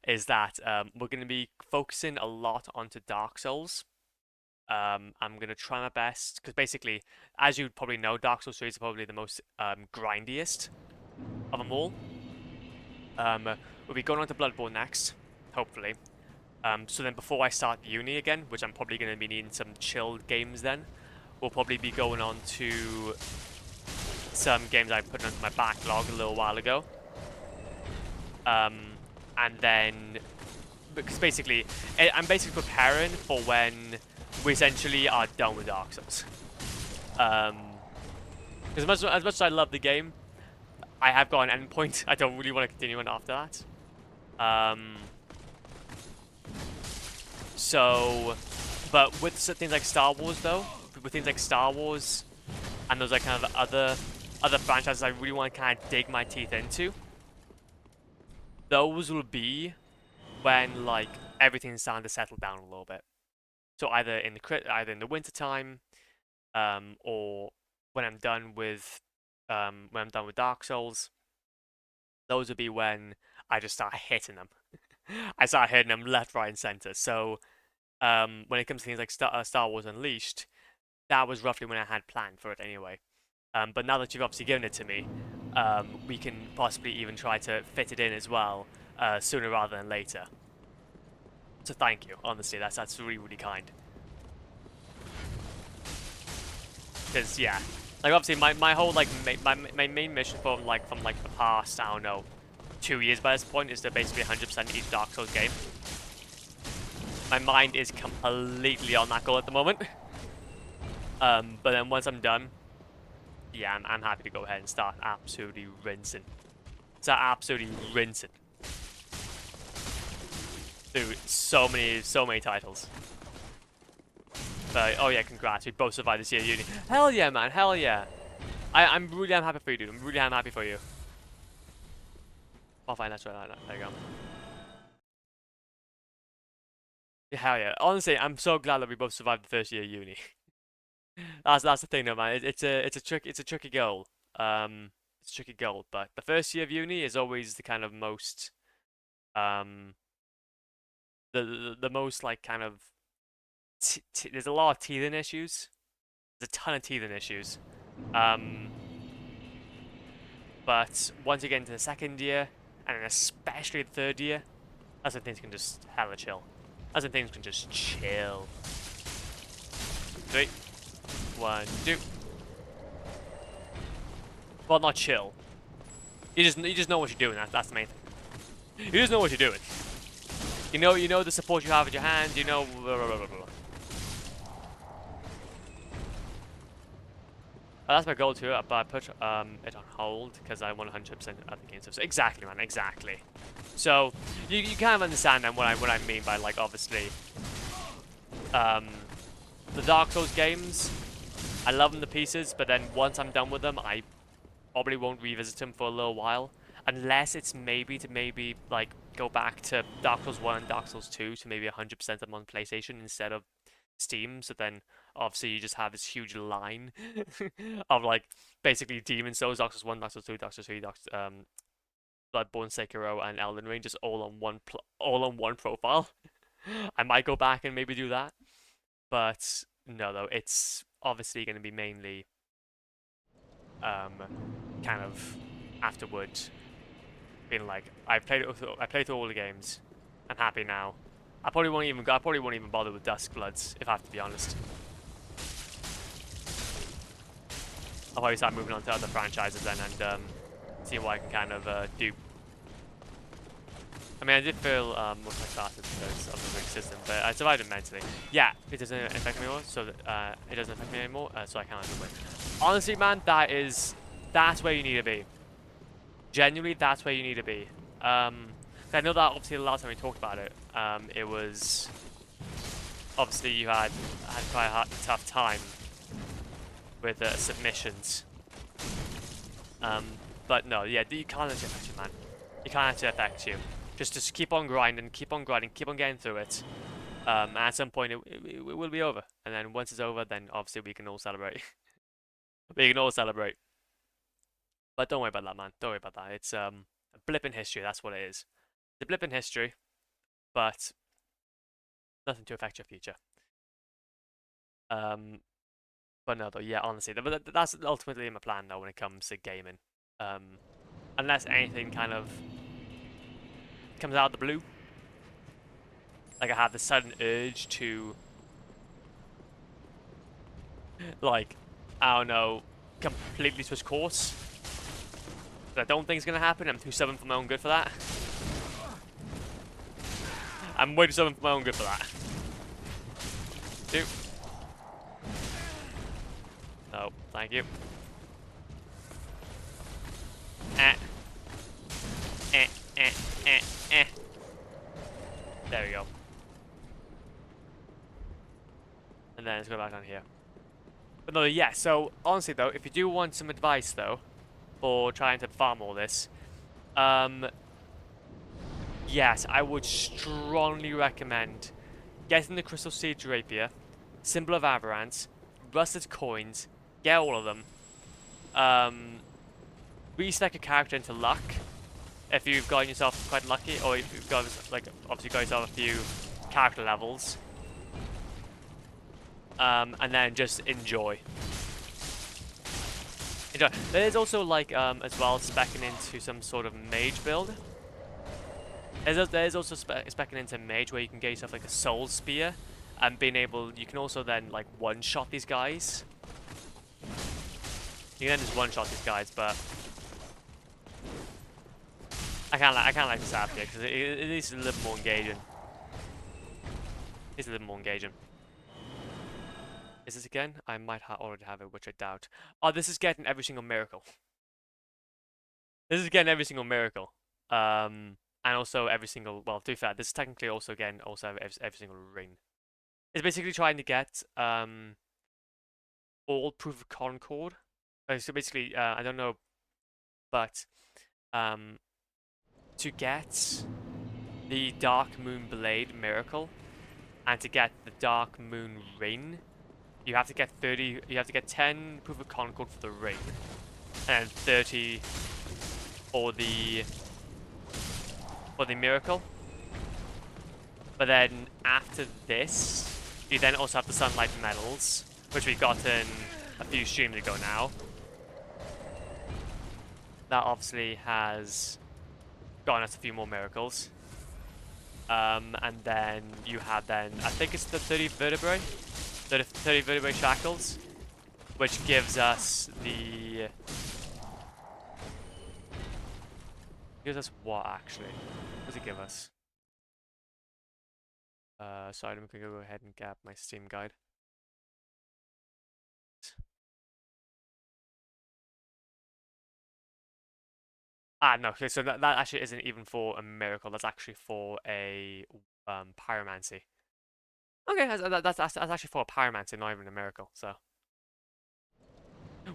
is that we're going to be focusing a lot onto Dark Souls. I'm gonna try my best because basically, as you probably know, Dark Souls 3 is probably the most grindiest of them all. We'll be going on to Bloodborne next, hopefully. So then before I start uni again, which I'm probably going to be needing some chilled games then, we'll probably be going on to some games I put onto my backlog a little while ago. And then, because basically, I'm basically preparing for when we essentially are done with Dark Souls. Because as much as I love the game, I have got an endpoint. I don't really want to continue on after that. So, but with things like Star Wars though, with things like Star Wars and those like kind of other franchises I really want to kind of dig my teeth into, those will be when like everything's starting to settle down a little bit. So either in the winter time, or when I'm done with Dark Souls, those would be when I just start hitting them. I start hitting them left, right, and center. So when it comes to things like Star Wars Unleashed, that was roughly when I had planned for it anyway. But now that you've obviously given it to me, we can possibly even try to fit it in as well sooner rather than later. So thank you, honestly, that's really, really kind. Because yeah, like obviously my whole like my main mission from the past, I don't know, 2 years by this point is to basically 100% each Dark Souls game. My mind is completely on that goal at the moment. But then once I'm done, yeah, I'm happy to go ahead and start absolutely rinsing. Start absolutely rinsing. Dude, so many titles. But oh yeah, congrats, we both survived this year uni. Hell yeah, man, hell yeah. I'm happy for you, dude. I'm happy for you. Oh, fine, that's right. There you go. Yeah, hell yeah. Honestly, I'm so glad that we both survived the first year of uni. That's the thing, though, man. It's a tricky goal. It's a tricky goal, but the first year of uni is always the kind of most um the most like kind of there's a lot of teething issues. There's a ton of teething issues. Um, but once you get into the second year, and then especially the third year, that's when things can just hella chill. That's when things can just chill. 3, 1, 2. Well, not chill. You just know what you're doing. That's the main thing. You just know what you're doing. You know the support you have at your hand. You know. Blah, blah, blah, blah. That's my goal too, but I put it on hold because I want 100% other games. So exactly, man, exactly. So you kind of understand then what I mean by like obviously the Dark Souls games. I love them to pieces, but then once I'm done with them, I probably won't revisit them for a little while, unless it's maybe like go back to Dark Souls 1 and Dark Souls 2 to maybe 100% them on PlayStation instead of Steam. So then obviously you just have this huge line of like basically Demon Souls, Dark Souls 1, Dark Souls 2, Dark Souls 3, Bloodborne, Sekiro, and Elden Ring, just all on one profile. I might go back and maybe do that, but no, though it's obviously going to be mainly kind of afterward being like I played through all the games. I'm happy now. I probably won't even bother with Duskbloods if I have to be honest. I'll probably start moving on to other franchises then and see what I can kind of do. I mean, I did fail most of my classes because of the rig system, but I survived it mentally. Yeah, it doesn't affect me anymore, so it doesn't affect me anymore, so I can't win. Honestly, man, that's where you need to be. Genuinely, that's where you need to be. I know that obviously the last time we talked about it, it was obviously you had quite a tough time with submissions. But no, yeah, you can't let it affect you, man. You can't let it affect you. Just keep on grinding, keep on getting through it. At some point, it will be over. And then once it's over, then obviously we can all celebrate. We can all celebrate. But don't worry about that, man. Don't worry about that. It's a blip in history. That's what it is. It's a blip in history, but nothing to affect your future. But no, though, yeah, honestly, that's ultimately my plan though when it comes to gaming. Unless anything kind of comes out of the blue, like I have the sudden urge to, like, I don't know, completely switch course. But I don't think it's gonna happen. I'm too stubborn for my own good for that. I'm way too stubborn for my own good for that. Dude. No, thank you. Eh. Eh, eh, eh, eh. There we go. And then let's go back on here. But no, yeah, so honestly though, if you do want some advice though, for trying to farm all this, yes, I would strongly recommend getting the Crystal Siege Rapier, Symbol of Aberrant, Rusted Coins, get all of them. Respec a character into luck if you've gotten yourself quite lucky, or if you've got, like, obviously got yourself a few character levels. And then just enjoy. Enjoy. There is also, like, as well, speccing into some sort of mage build. There's also speccing into mage where you can get yourself, like, a soul spear, and being able, you can also then, like, one-shot these guys. You can then just one-shot these guys, but I kind of like the sap here because it is a little more engaging. It's a little more engaging. Is this again? I might already have it, which I doubt. Oh, this is getting every single miracle. This is getting every single miracle. And also every single, well, to be fair, this is technically also again also every single ring. It's basically trying to get all proof of concord. So basically, I don't know, but to get the Dark Moon Blade miracle and to get the Dark Moon ring, you have to get 30. You have to get 10 proof of concord for the ring, and 30 for the miracle. But then after this, you then also have the Sunlight Medals, which we've gotten a few streams ago now. That obviously has gotten us a few more miracles. And then you have then, I think it's the 30 vertebrae, 30 vertebrae shackles, which gives us the... Gives us what, actually? What does it give us? Sorry, I'm gonna go ahead and grab my Steam guide. Ah, no, okay, so that actually isn't even for a miracle, that's actually for a pyromancy. Okay, that's actually for a pyromancy, not even a miracle, so.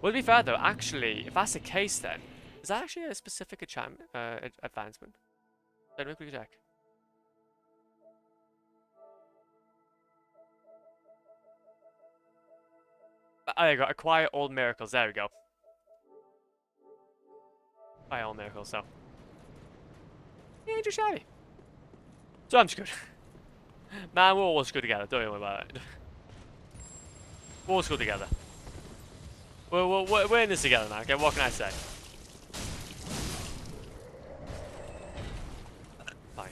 Well, to be fair though, actually, if that's the case then, is that actually a specific advancement? Let me quickly check. Oh, there you go, acquire all miracles, there we go. Acquire all miracles, so. Yeah, just shabby. So I'm screwed. Man, we're all screwed together, don't worry about it. We're all screwed together. We're in this together now, okay? What can I say? Fine.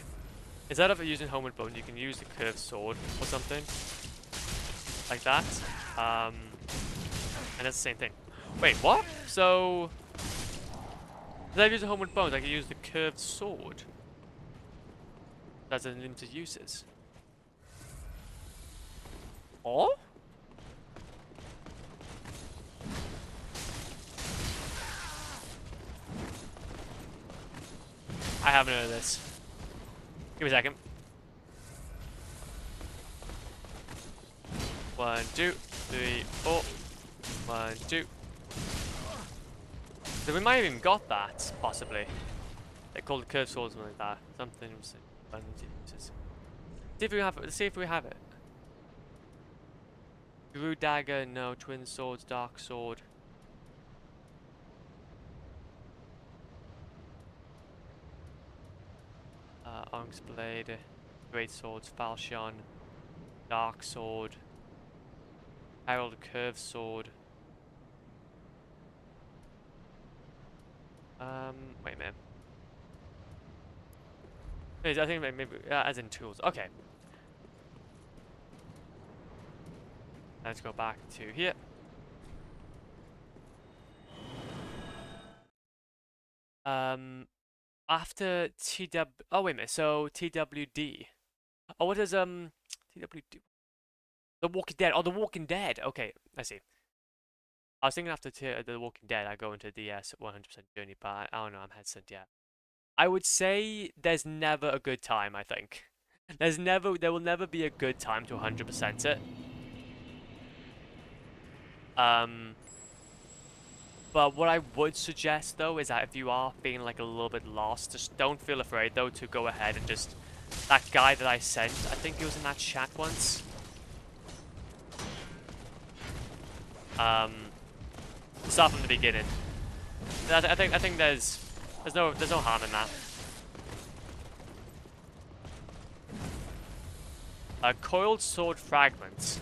Instead of using Homeward Bone, you can use the curved sword or something. Like that. And it's the same thing. Wait, what? So... instead of using Homeward Bones, I can use the curved sword. That's unlimited uses. Oh? I haven't heard of this. Give me a second. 1, 2, 3, 4. 1, 2. So we might have even got that, possibly. They're called curved swords, something like that. Something. See if we have it. Let's see if we have it. Guru dagger, no. Twin swords, dark sword. Onyx blade, great swords, falchion, dark sword. Harold curved sword. Wait a minute. I think maybe as in tools. Okay. Let's go back to here. After TW. Oh wait a minute. So TWD. Oh, what is TWD? The Walking Dead. Oh, The Walking Dead. Okay, I see. I was thinking after The Walking Dead, I go into the 100% journey, but I don't know. I'm hesitant yet. I would say there's never a good time. I think there will never be a good time to 100% it. Um, but what I would suggest though is that if you are feeling like a little bit lost, just don't feel afraid though to go ahead and just that guy that I sent. I think he was in that chat once. Start from the beginning. I think there's no harm in that. Coiled sword fragments.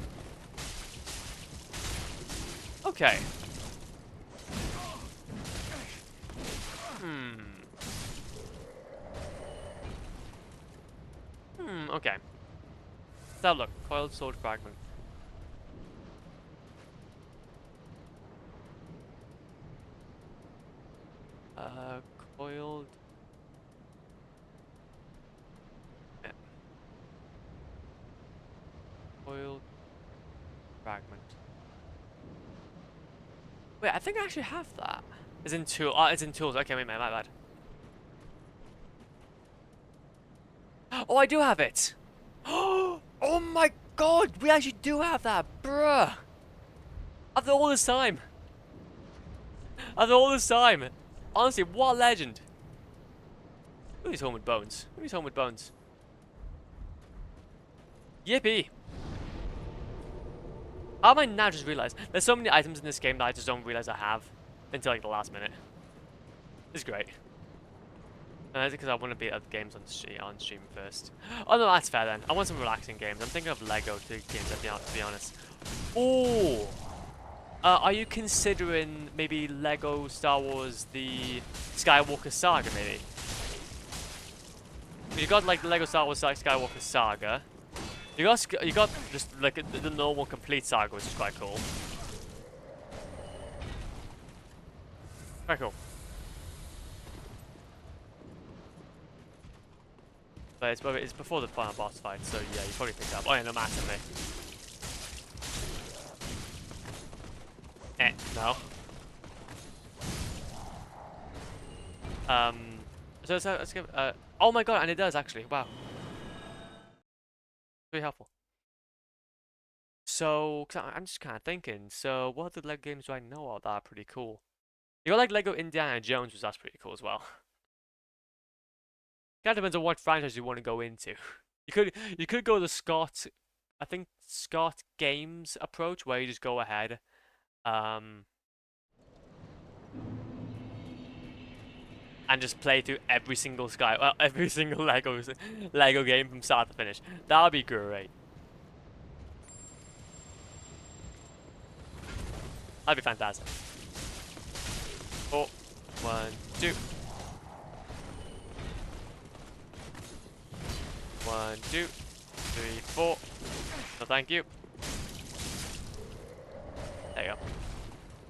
Okay. Okay. Let's have a look. Coiled sword fragment. Coiled. Yeah. Coiled fragment. Wait, I think I actually have that. It's in tool. Oh, it's in tools. Okay, wait, my bad. Oh, I do have it. Oh my god, we actually do have that, bruh. After all this time. After all this time. Honestly, what a legend. Who is home with bones? Who is home with bones? Yippee. How am I now just realized? There's so many items in this game that I just don't realize I have until like the last minute. It's great. And that's because I want to beat other games on stream first. Oh no, that's fair then. I want some relaxing games. I'm thinking of Lego games to be honest. Oh, are you considering maybe Lego Star Wars the Skywalker Saga maybe? You got like the Lego Star Wars Skywalker Saga. You got just like the normal complete saga, which is quite cool. Quite cool. But it's before the final boss fight, so yeah, you probably picked up. Oh yeah, no matter me. No. So let's give. Oh my god, and it does actually. Wow. Very helpful. So, cause I'm just kind of thinking. So, what other Lego games do I know of that are pretty cool? You got like Lego Indiana Jones, which that's pretty cool as well. Kind of depends on what franchise you want to go into. You could go the Scott, I think Scott Games approach, where you just go ahead, and just play through every single every single Lego game from start to finish. That would be great. That'd be fantastic. Oh, 1, 2. 1, 2, 3, 4. No, thank you. There you go.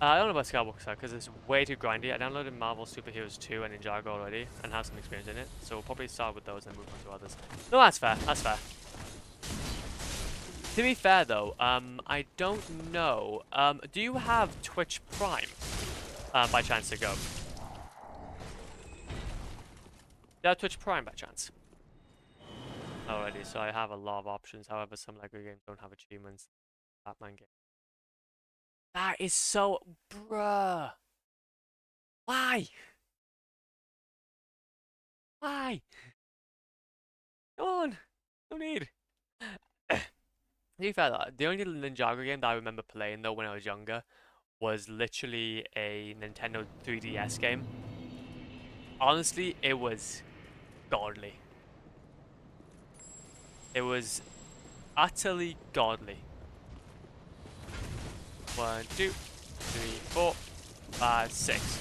I don't know about Skywalker Saga because it's way too grindy. I downloaded Marvel Superheroes 2 and Ninjago already and have some experience in it, so we'll probably start with those and move on to others. No, that's fair. That's fair. To be fair though, I don't know. Do you have Twitch Prime by chance to go? Do you have Twitch Prime by chance? Already, so I have a lot of options. However, some Lego games don't have achievements. Batman game. That is so, bruh. Why? Why? Come on. No need. To be fair, though, the only Ninjago game that I remember playing though when I was younger was literally a Nintendo 3DS game. Honestly, it was godly. It was utterly godly. 1, 2, 3, 4, 5, 6.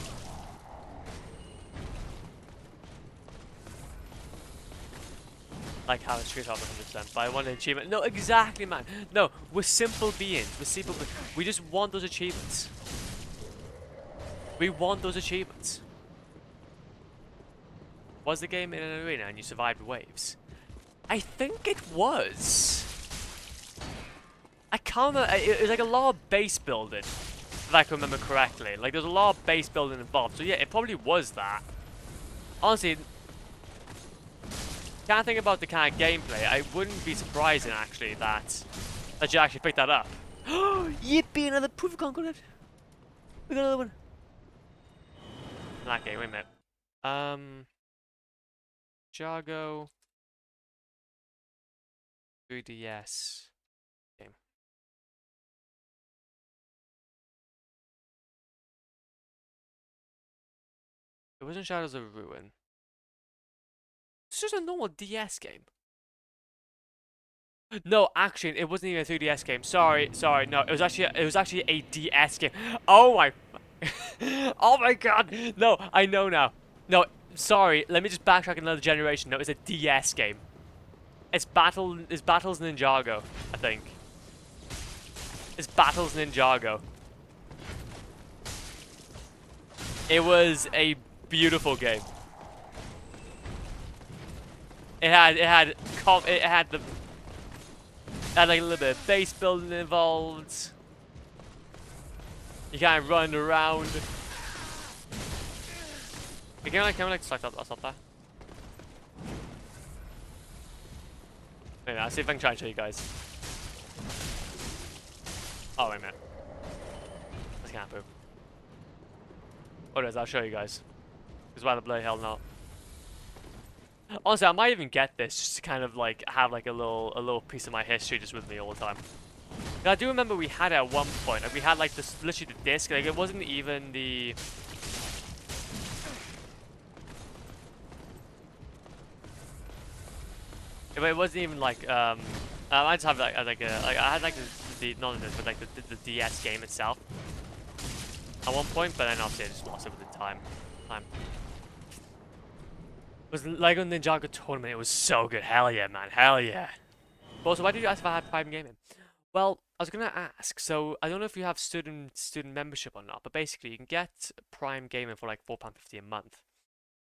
Like how it's straight off 100%. But I want an achievement. No, exactly, man. No, we're simple beings. We're simple. We just want those achievements. We want those achievements. Was the game in an arena and you survived waves? I think it was. I can't remember. It was like a lot of base building, if I can remember correctly. Like, there's a lot of base building involved. So yeah, it probably was that. Honestly, can't think about the kind of gameplay. I wouldn't be surprising actually that you actually picked that up. Yippee! Another proof of concept. We got another one. Okay, wait a minute. Jago 3DS game. It wasn't Shadows of Ruin. It's just a normal DS game. No, actually, it wasn't even a 3DS game. Sorry, no, it was actually a DS game. Oh my, oh my God! No, I know now. No, sorry. Let me just backtrack another generation. No, it's a DS game. It's Battles Ninjago, I think. It's Battles Ninjago. It was a beautiful game. It had like a little bit of base building involved. You kind of run around. Can I like select that? I'll stop that. Wait a minute, I'll see if I can try and show you guys. Oh, wait a minute. That's kind of poop. What is? I'll show you guys. Because why the bloody hell not? Honestly, I might even get this just to kind of like have like a little piece of my history just with me all the time. Now, I do remember we had it at one point. Like we had like this, literally the disc. Like it wasn't even the. It wasn't even like I just have like I had like the not this but like the DS game itself at one point, but then obviously I just lost it with the time. It was Lego Ninjago Tournament. It was so good. Hell yeah, man. Hell yeah. But also, why did you ask if I had Prime Gaming? Well, I was gonna ask. So I don't know if you have student membership or not, but basically you can get Prime Gaming for like £4.50 a month.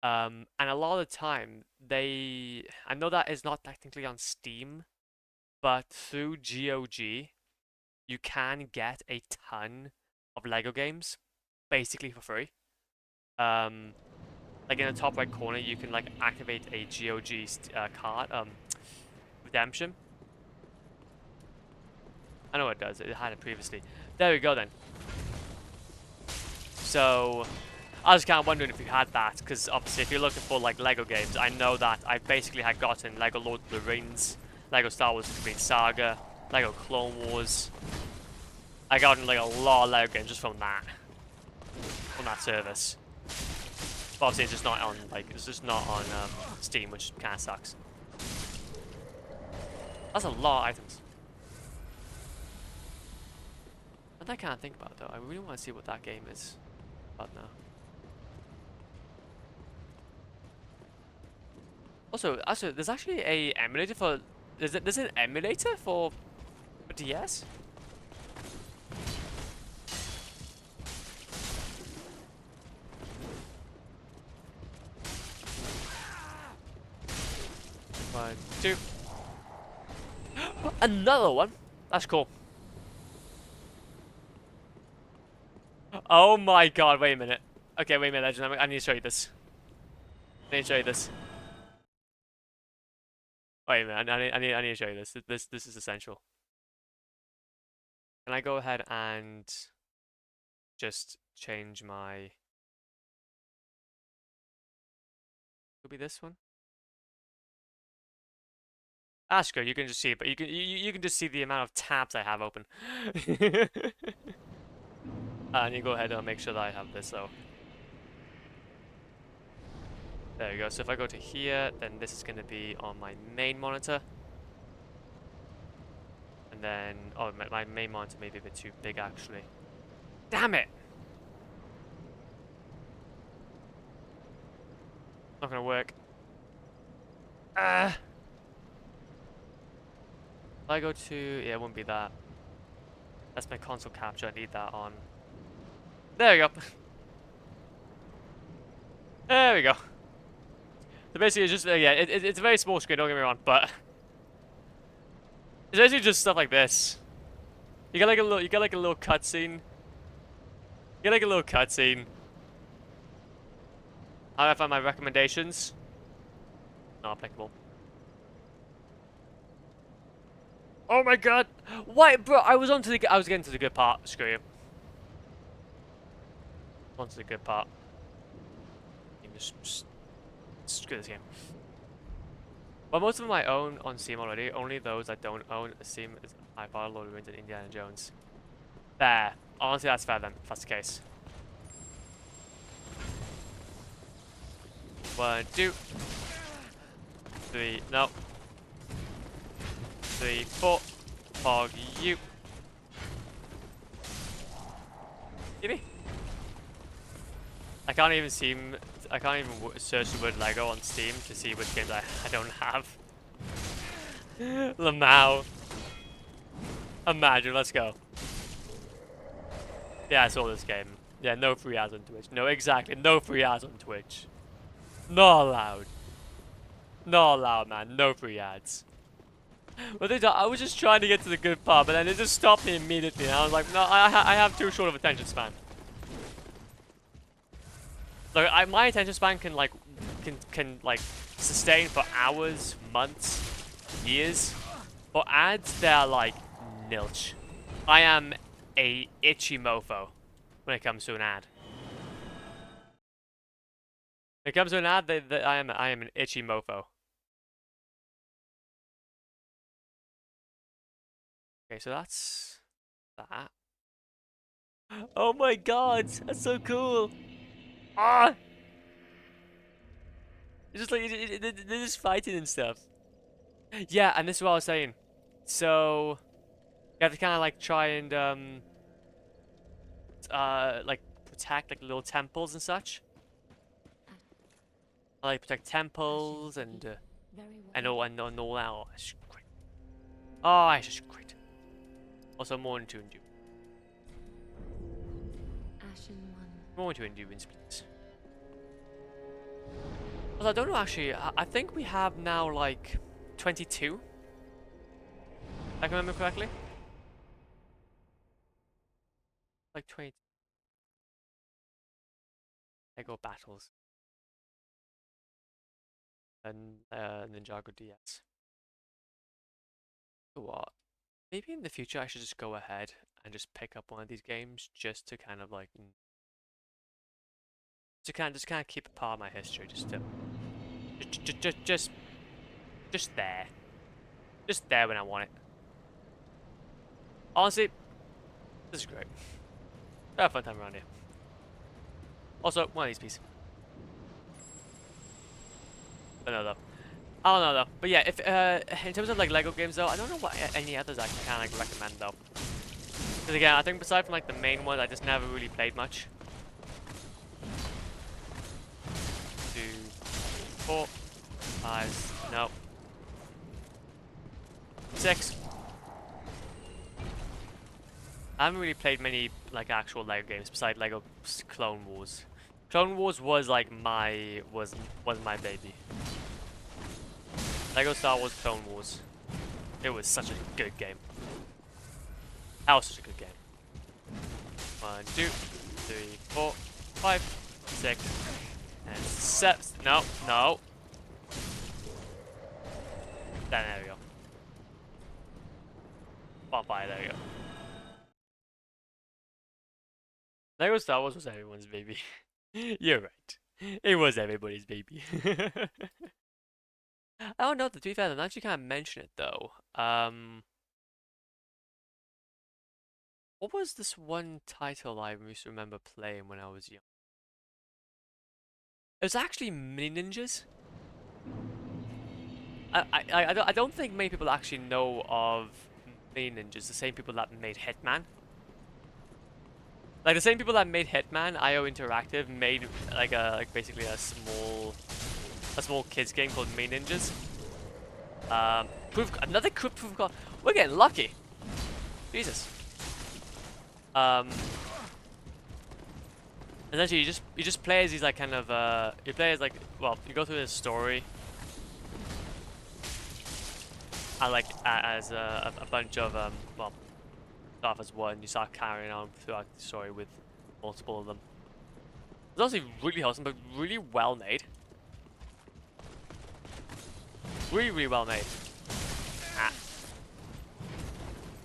And a lot of the time I know that is not technically on Steam, but through GOG, you can get a ton of Lego games basically for free. Like in the top right corner, you can like activate a GOG card, redemption. I know it does. It had it previously. There we go then. So I was kind of wondering if you had that, because obviously if you're looking for like Lego games, I know that I basically had gotten Lego Lord of the Rings, Lego Star Wars Complete Saga, Lego Clone Wars. I got like a lot of Lego games just from that service. But obviously it's just not on Steam, which kind of sucks. That's a lot of items. What I can't think about though, I really want to see what that game is about now. Also, there's actually a emulator for. There's an emulator for DS. One, two. Another one. That's cool. Oh my God! Wait a minute. Okay, wait a minute, Legend. I need to show you this. I need to show you this. Wait a minute. I need to show you this. This is essential. Can I go ahead and just change my? Could be this one. That's good. You can just see it, but you can just see the amount of tabs I have open. And you go ahead and make sure that I have this though. There you go. So if I go to here, then this is going to be on my main monitor. And then, oh, my main monitor may be a bit too big actually. Damn it! Not gonna work. If I go to, yeah, it wouldn't be that. That's my console capture. I need that on. There we go. There we go. So basically, it's just yeah, it's a very small screen. Don't get me wrong, but it's basically just stuff like this. You get like a little cutscene. You get like a little cutscene. How do I find my recommendations? Not applicable. Oh my god! Why, bro? I was getting to the good part. Screw you. On to the good part. Just screw this game. Well, most of them I own on Steam already. Only those I don't own on Steam is I bought a Lord of the Rings and Indiana Jones. Fair. Honestly, that's fair then, if that's the case. 1, 2, 3, no. 3, 4. Pog you. Gimme. I can't even search the word Lego on Steam to see which games I don't have. Lamau. Imagine, let's go. Yeah, I saw this game. Yeah, no free ads on Twitch. No, exactly, no free ads on Twitch. Not allowed. Not allowed, man. No free ads. But I was just trying to get to the good part, but then it just stopped me immediately. And I was like, no, I have too short of attention span. Look, my attention span can like sustain for hours, months, years. For ads, they're like nilch. I am a itchy mofo when it comes to an ad. When it comes to an ad, I am an itchy mofo. Okay, so that's that. Oh my god, that's so cool. Ah! It's just like they're just fighting and stuff. Yeah, and this is what I was saying. So you have to kind of like try and like protect like little temples and such. Like protect temples and all that. Oh, it's just great. Oh, it's just great. Also more into endurance. Ashen one. More into endurance, please. Also, I don't know actually. I think we have now like 22. If I can remember correctly. Like 20. Lego battles. And Ninjago DS. You know what? Maybe in the future I should just go ahead and just pick up one of these games just to kind of like just kind of keep a part of my history, just there, just there when I want it. Honestly, this is great. I have a fun time around here. Also, one of these pieces. I don't know though. I don't know though. But yeah, if in terms of like Lego games though, I don't know what any others I can kind of like recommend though. Because again, I think aside from like the main ones, I just never really played much. 2, 4, 5, no. 6. I haven't really played many like actual Lego games besides Lego Clone Wars. Clone Wars was like was my baby. Lego Star Wars Clone Wars. It was such a good game. That was such a good game. 1, 2, 3, 4, 5, 6, and 7. No, no. There we go. Bye, there we go. Lego Star Wars was everyone's baby. You're right. It was everybody's baby. I don't know, to be fair, now that you kind of mention it though. What was this one title I used to remember playing when I was young? It was actually Mini Ninjas. I don't think many people actually know of Mini Ninjas, the same people that made Hitman. Like the same people that made Hitman, IO Interactive made like basically a small kids game called Mini Ninjas. Another proof of concept. We're getting lucky. Jesus. Essentially you just play as these like kind of you play as like, well, you go through this story. Like as a bunch of well, start off as one, you start carrying on throughout the story with multiple of them. It's also really wholesome, but really well made. Really well made. Ah.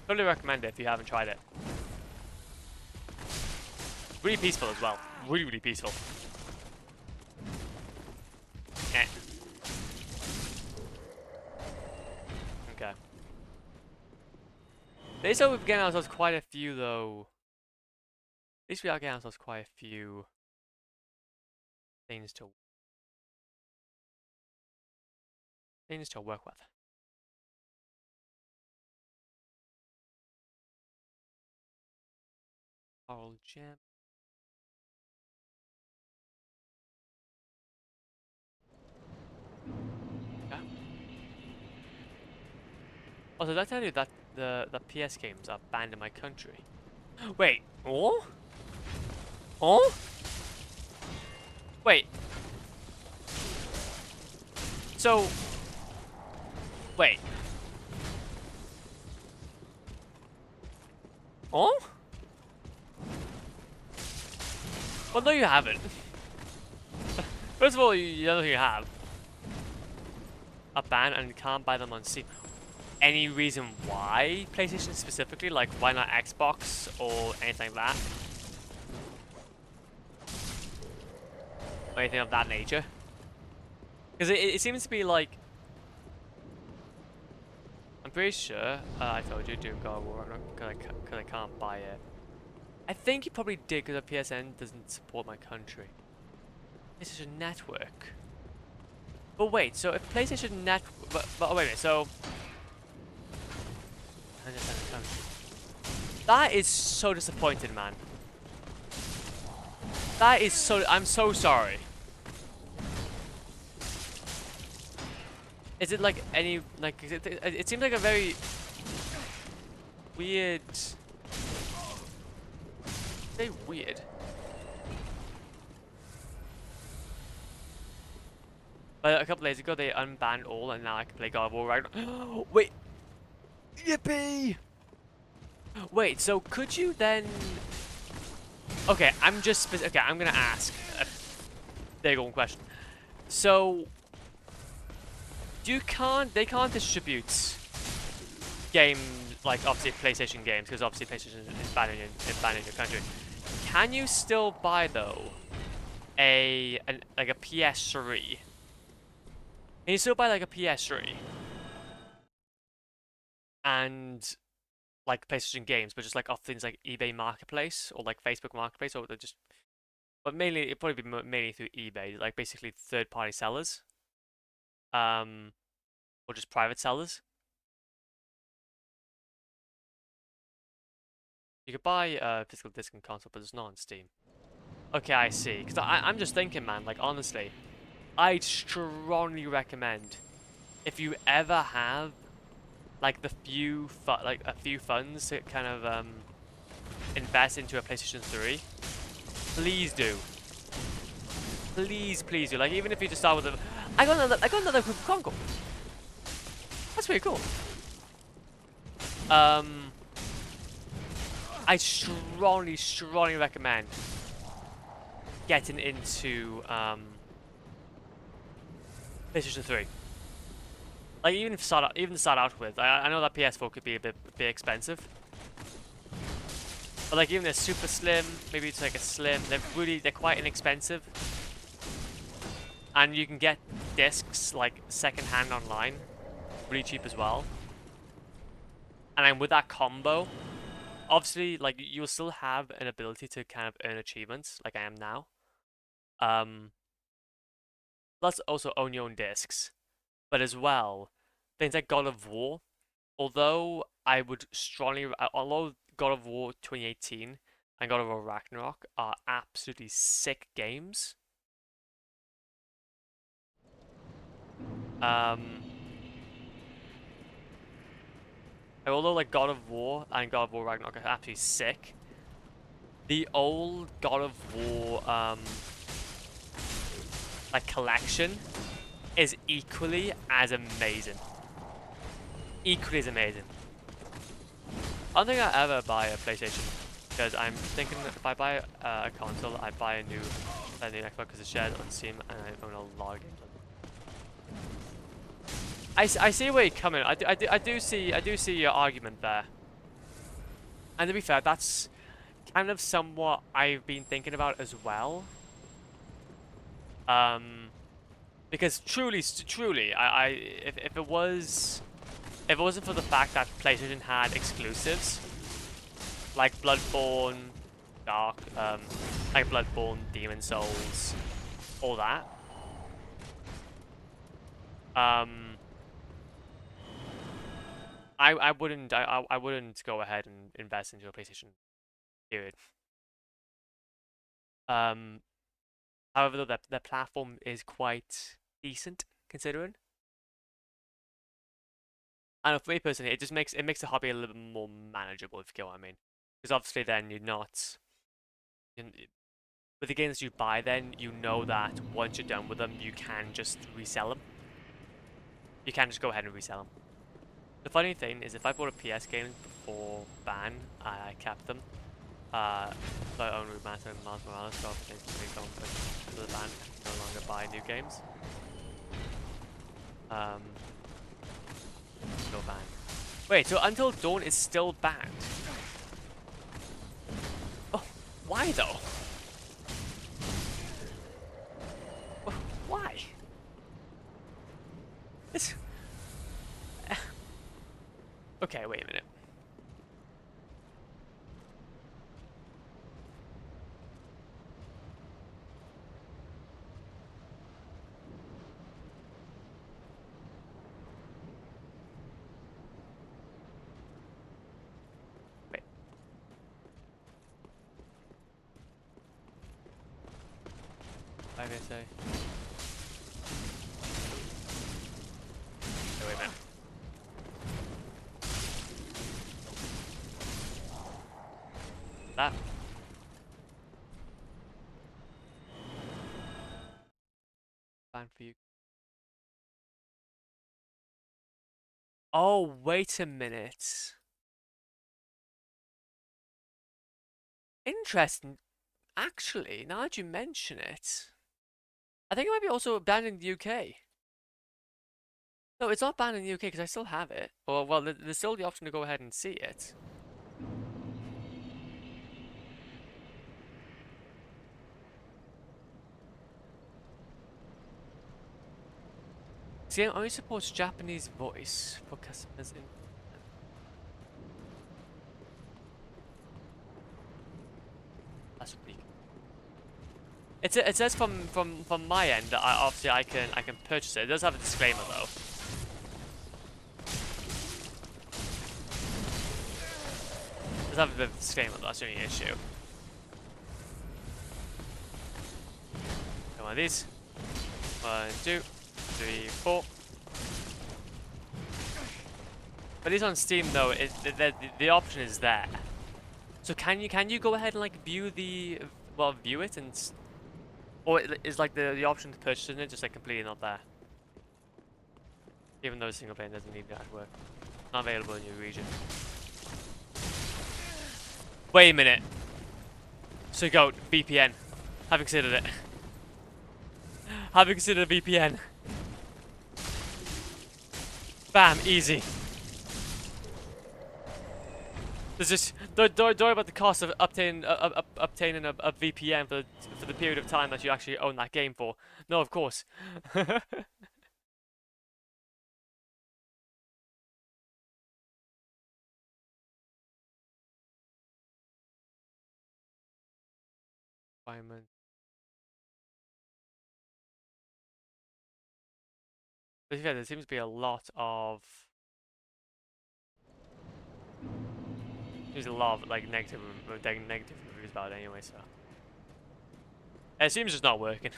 Totally recommend it if you haven't tried it. Really peaceful as well. Really peaceful. Eh. Okay. At least we're getting ourselves quite a few though. At least we are getting ourselves quite a few things to work with. Coral gem. Yeah. Also, did I tell you that the PS games are banned in my country? Wait. Oh? Oh? Wait. So. Wait. Oh? Well, no, you haven't. First of all, you don't know who you have. A ban and you can't buy them on Steam. Any reason why PlayStation specifically? Like, why not Xbox or anything like that? Or anything of that nature? Because it seems to be like... I'm pretty sure I told you Doom God of War because I can't buy it. I think you probably did because the PSN doesn't support my country. PlayStation Network. But wait, so if PlayStation Network... But oh, wait a minute, so... That is so disappointing, man. That is so... I'm so sorry. Is it like any... Like, it seems like a very... weird... Very weird. But a couple days ago, they unbanned all, and now I can play God of War right now. Wait! Yippee! Wait, so could you then... Okay, okay, I'm gonna ask a big old question. So... They can't distribute games, like, obviously PlayStation games, because obviously PlayStation is banning in your country. Can you still buy, though, like a PS3? Can you still buy, like, a PS3? And... like PlayStation games, but just like off things like eBay Marketplace or like Facebook Marketplace, or they're just, but mainly it'd probably be mainly through eBay, like basically third-party sellers, or just private sellers. You could buy a physical disc and console, but it's not on Steam. Okay, I see. Because I'm just thinking, man, like honestly, I'd strongly recommend if you ever have like like a few funds to kind of invest into a PlayStation 3. Please do. Please do. Like, even if you just start with a... I got another proof of concept. That's pretty cool. I strongly recommend getting into PlayStation 3. Like, even to start out with, I know that PS4 could be a bit expensive, but like even a super slim, maybe it's like a slim. They're quite inexpensive. And you can get discs like secondhand online, really cheap as well. And then with that combo, obviously, like you'll still have an ability to kind of earn achievements, like I am now. Plus also own your own discs, but as well, things like God of War, although I would strongly, although God of War 2018 and God of War Ragnarok are absolutely sick games. Um, although like God of War and God of War Ragnarok are absolutely sick, the old God of War like collection is equally as amazing. Equally as amazing. I don't think I ever buy a PlayStation because I'm thinking that if I buy a console, I buy a new Xbox because it's shared on Steam and I own a lot of games. I see where you're coming. I do see your argument there. And to be fair, that's kind of somewhat I've been thinking about as well. Because truly, if it was, if it wasn't for the fact that PlayStation had exclusives like Bloodborne, Dark, like Bloodborne, Demon Souls, all that, um, I wouldn't go ahead and invest into a PlayStation. Period. Um, However, though, their platform is quite decent considering. And for me personally, it makes the hobby a little bit more manageable, if you get what I mean. Because obviously, then you're not with the games you buy. Then you know that once you're done with them, you can just resell them. You can just go ahead and resell them. The funny thing is, if I bought a PS game before ban, I kept them. So I own Remaster and Miles Morales, so obviously going for the ban, I can no longer buy new games. Um, Still banned. Wait, so Until Dawn is still banned? Oh, why though? Why? It's... Okay, wait a minute. Wait. What did I say? Wait a minute. That. Banned for you. Oh, wait a minute. Interesting. Actually, now that you mention it, I think it might be also banned in the UK. No, it's not banned in the UK because I still have it. Well, there's still the option to go ahead and see it. See, it only supports Japanese voice for customers in. That's weak. It says from my end that obviously I can purchase it. It does have a disclaimer though. It does have a bit of a disclaimer though. That's the only issue. Come on, these. 1, 2, 3, 4. But these on Steam though, the option is there. So can you go ahead and like view the view it and or is like the option to purchase it just like completely not there? Even though single player doesn't need that work. Not available in your region. Wait a minute. So go VPN. Have you considered it? Have you considered a VPN? Bam, easy. There's just don't worry about the cost of obtaining a VPN for the period of time that you actually own that game for. No, of course. Environment. But yeah, there seems to be a lot of There's a lot of like negative reviews about it anyway, so it seems just not working.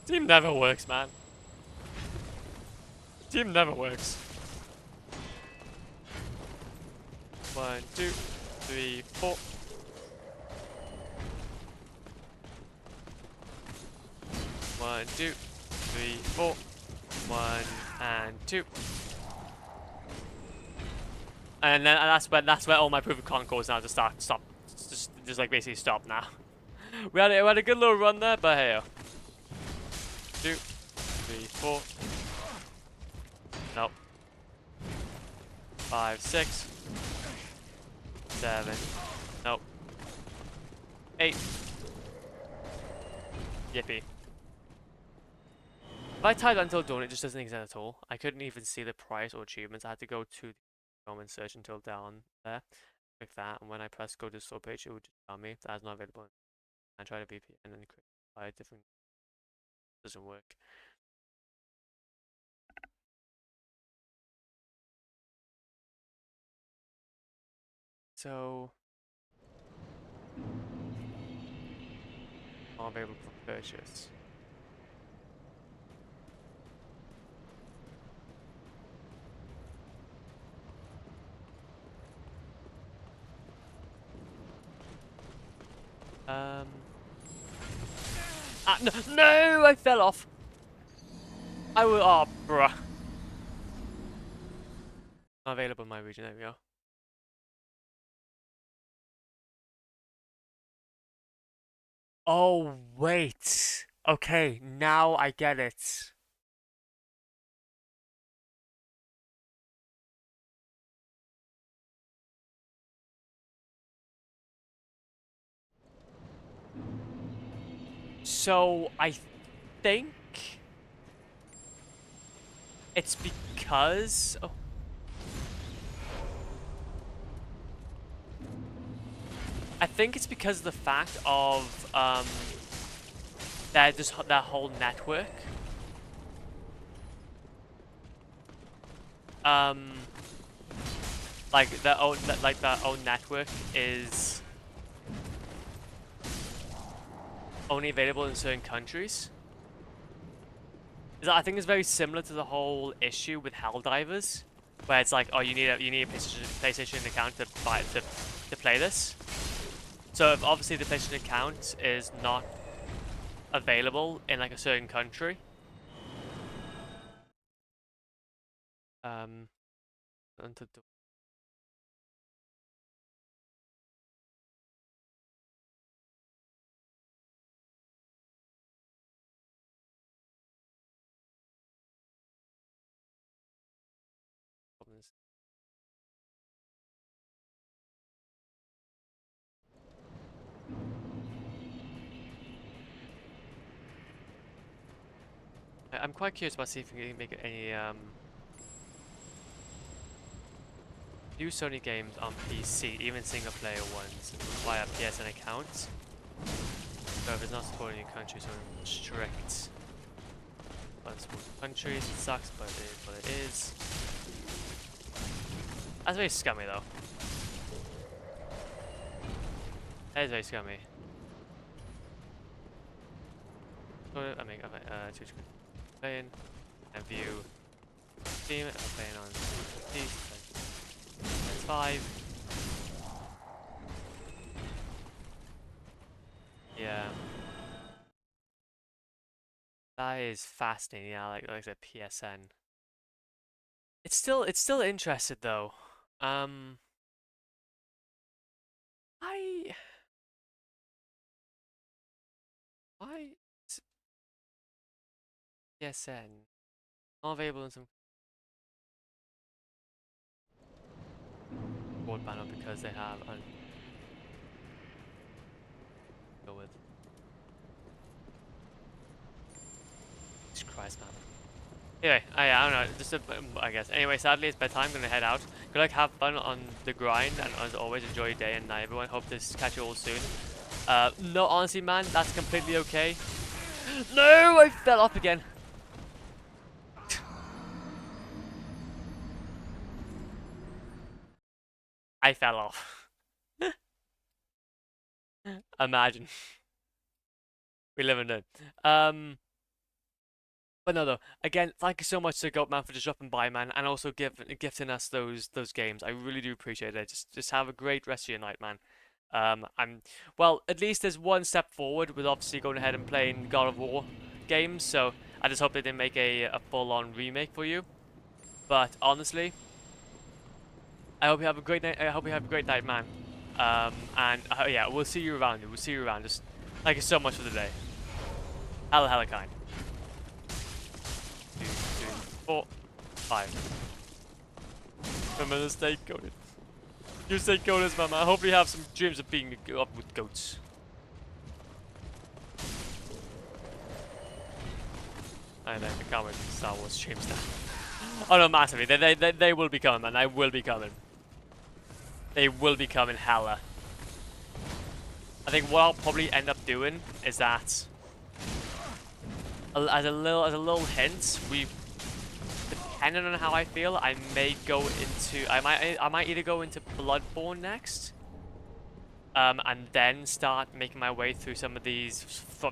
Team never works, man. Team never works. 1, 2, 3, 4. One, 2, 3, 4. 1 and 2. And then that's where all my proof of concords now just stop, just like basically stop now. we had a good little run there, but hey, 2, 3, 4. Nope. 5, 6, 7. Nope. 8. Yippee. If I typed Until Dawn, it just doesn't exist at all. I couldn't even see the price or achievements. I had to go to the home and search Until down there. Click that, and when I press go to the store page, it would just tell me that's not available. I try to VPN and then buy a different. Doesn't work. So not available for purchase. No, I fell off. I will. Oh, bruh. Not available in my region. There we go. Oh wait. Okay, now I get it. So I think it's because I think it's because of the fact of that whole network. Like their own network is only available in certain countries. I think it's very similar to the whole issue with Helldivers, where it's like, oh, you need a PlayStation account to play this. So if obviously the PlayStation account is not available in like a certain country, Until I'm quite curious about see if we can make any new Sony games on PC, even single player ones, require PSN accounts. So if it's not supported in countries or strict unsupported countries, it sucks, but it is what it is. That's very scummy though. That is very scummy. I mean, Twitch playing and view Steam. I'm playing on PC. That's 5. Yeah. That is fascinating. Yeah, like I said, PSN. It's still interested though. Why is PSN not available in some broadband or because they have go with Jesus Christ, man. Anyway, I don't know, just I guess. Anyway, sadly it's bedtime, I'm gonna head out. Good luck, have fun on the grind, and as always, enjoy your day and night, everyone. Hope to catch you all soon. No, honestly, man, that's completely okay. No, I fell off again. I fell off. Imagine. We live and learn. But no, though. Again, thank you so much to Goatman for just dropping by, man, and also gifting us those games. I really do appreciate it. Just have a great rest of your night, man. Well, at least there's one step forward with obviously going ahead and playing God of War games. So I just hope they didn't make a full-on remake for you. But honestly, I hope you have a great night. I hope you have a great night, man. And yeah, we'll see you around. We'll see you around. Just thank you so much for the day. Hella kind. 2, 3, 4, 5. Remember to stay goated. You stay goated, man. I hope you have some dreams of being up with goats. I know, I can't wait for Star Wars streams now. Oh no, massively. They will be coming, man. They will be coming. They will be coming hella. I think what I'll probably end up doing is that, as a little hint, depending on how I feel, I may go into, I might either go into Bloodborne next, and then start making my way through some of these, for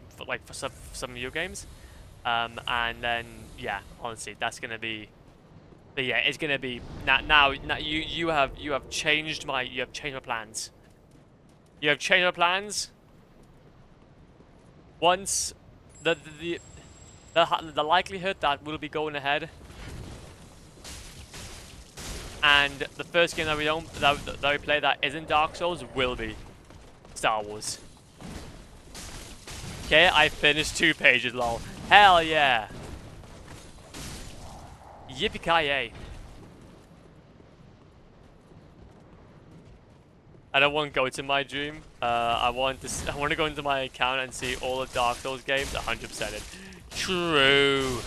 some video games, and then yeah, honestly, that's gonna be. But yeah, it's gonna be now. You have changed my plans. You have changed my plans. Once the likelihood that we'll be going ahead, and the first game that we play that isn't Dark Souls will be Star Wars. Okay, I finished 2 pages, lol. Hell yeah. Yippee-ki-yay. I don't want to go into my dream. I want to go into my account and see all the Dark Souls games. 100% it. True.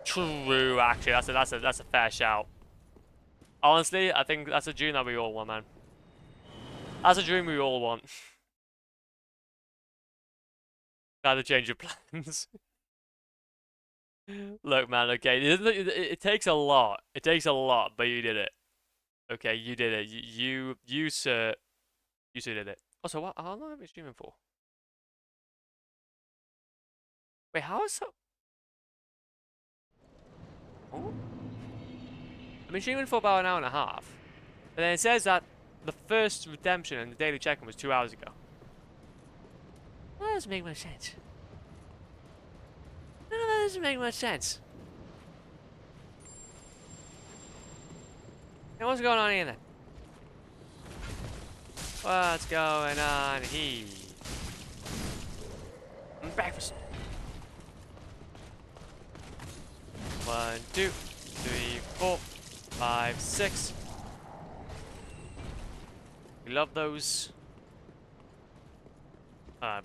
True. Actually, that's a fair shout. Honestly, I think that's a dream that we all want, man. That's a dream we all want. Gotta change your plans. Look, man. Okay, it takes a lot. It takes a lot, but you did it. Okay, you did it. You sir did it. Also, what? How long have I been streaming for? Wait, how is so? Oh? I've been streaming for about an hour and a half. And then it says that the first redemption and the daily check-in was 2 hours ago. That doesn't make much sense. No, that doesn't make much sense. Hey, what's going on here then? What's going on here? Breakfast. 1, 2, 3, 4, 5, 6. We love those.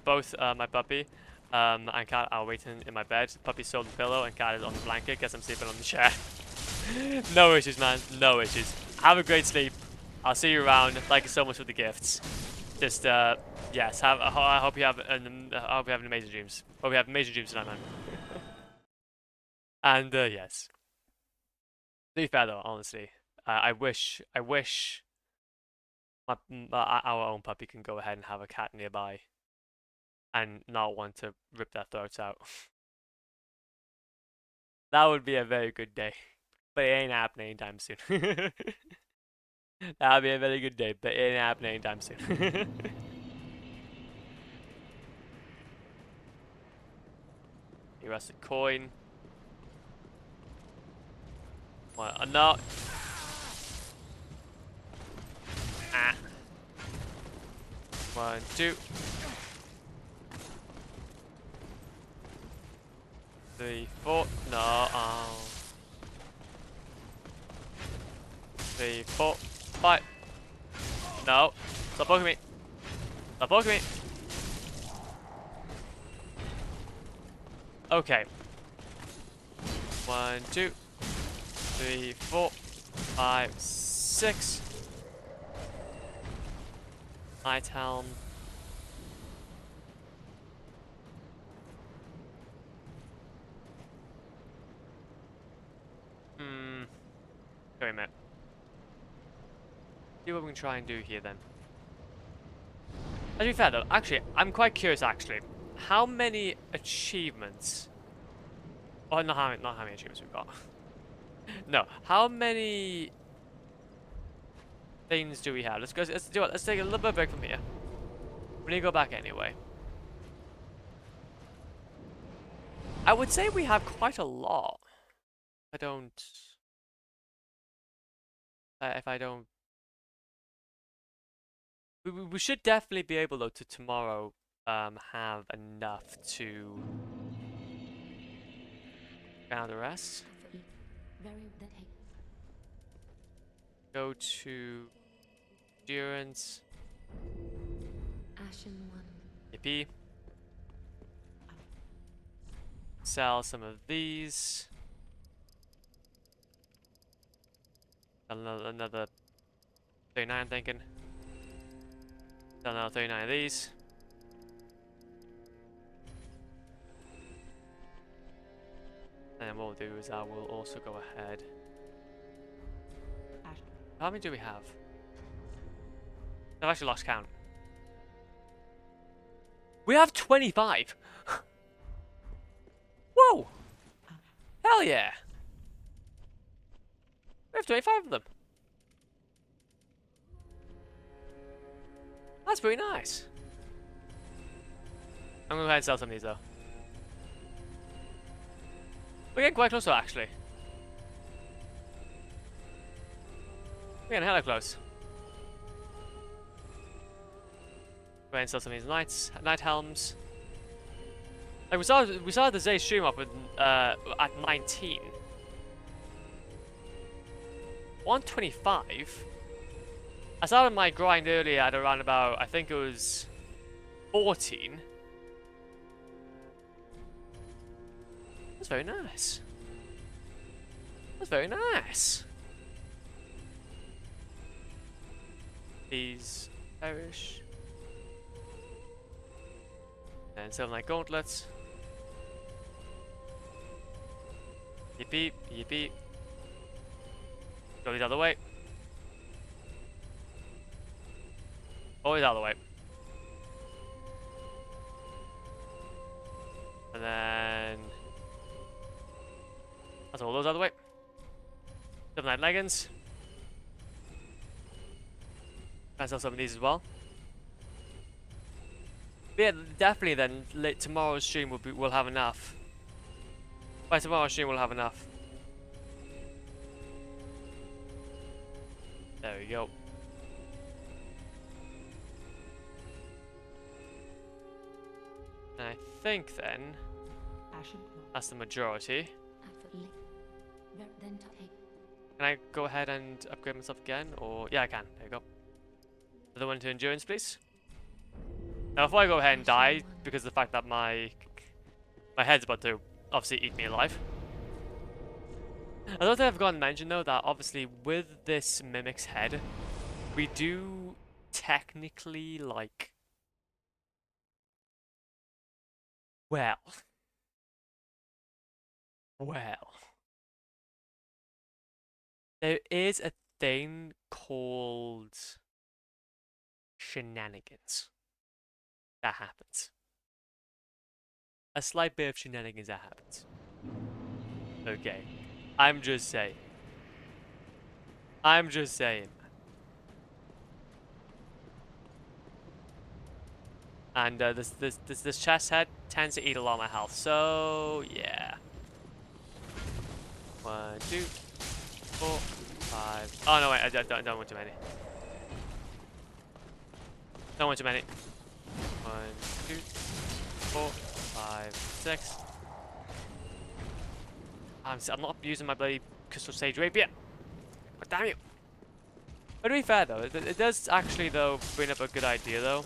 Both my puppy and cat are waiting in my bed. Puppy's still on the pillow and cat is on the blanket because I'm sleeping on the chair. No issues, man. No issues. Have a great sleep. I'll see you around. Thank you so much for the gifts. Just yes. I hope you have amazing dreams. Hope you have amazing dreams tonight, man. And yes. To be fair though, honestly, I wish our own puppy can go ahead and have a cat nearby, and not want to rip their throats out. That would be a very good day, but it ain't happening anytime soon. That would be a very good day, but it ain't happening anytime soon. You rest a coin. What? No. Ah. 1, 2. 3, 4. No. Oh. 3, 4, 5. No. Stop poking me. Stop poking me. Okay. 1, 2, 3, 4, 5, 6. Night helm. Wait a minute. See what we can try and do here then. To be fair though, actually, I'm quite curious actually. How many achievements... Oh, not how many achievements we've got. No, how many things do we have? Let's go. Let's do it. Let's take a little bit of break from here. We need to go back anyway. I would say we have quite a lot. If I don't. We should definitely be able though to tomorrow have enough to count the rest. Go to endurance. Ashen one. Yippee. Sell some of these. Another 39, I'm thinking. Sell another 39 of these. And then what we'll do is I will also go ahead. How many do we have? I've actually lost count. We have 25! Whoa! Hell yeah! We have 25 of them. That's pretty nice. I'm gonna go ahead and sell some of these though. We're getting quite close though, actually. We're getting hella close. Go ahead and sell some of these night helms. Like we saw the Zay stream up with, at 19. 125. I started my grind earlier at around about, I think it was 14. That's very nice. That's very nice. These perish. And 7 like gauntlets. Yippee, yippee. Go these out of the way. Always out of the way. And then... that's all those out of the way. 7 night leggings. Can sell some of these as well. But yeah, definitely then, tomorrow's stream will have enough. By tomorrow's stream we'll have enough. There we go. And I think then, that's the majority. Can I go ahead and upgrade myself again? Or, yeah I can, there you go. Another one to endurance please. Now before I go ahead and die, because of the fact that my head's about to obviously eat me alive. I don't think I've forgotten to mention though that obviously with this Mimic's head, we do technically like... Well. There is a thing called shenanigans that happens. A slight bit of shenanigans that happens. Okay. I'm just saying. I'm just saying. And this chest head tends to eat a lot of my health, so yeah. 1, 2, 4, 5. Oh no, wait, I don't want too many. Don't want too many. 1, 2, 4, 5, 6. I'm not using my bloody Crystal Sage Rapier. God damn you. But to be fair though, it does actually though bring up a good idea though.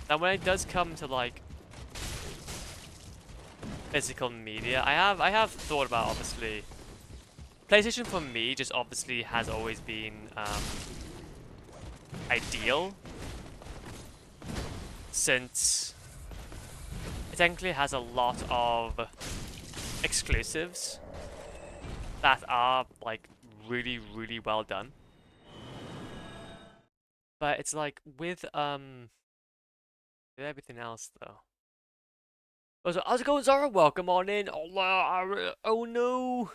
Now when it does come to like physical media, I have thought about obviously PlayStation for me just obviously has always been ideal since it technically has a lot of exclusives that are like really well done. But it's like with everything else though. Also, how's it going, Zara? Welcome on in. Oh, oh no.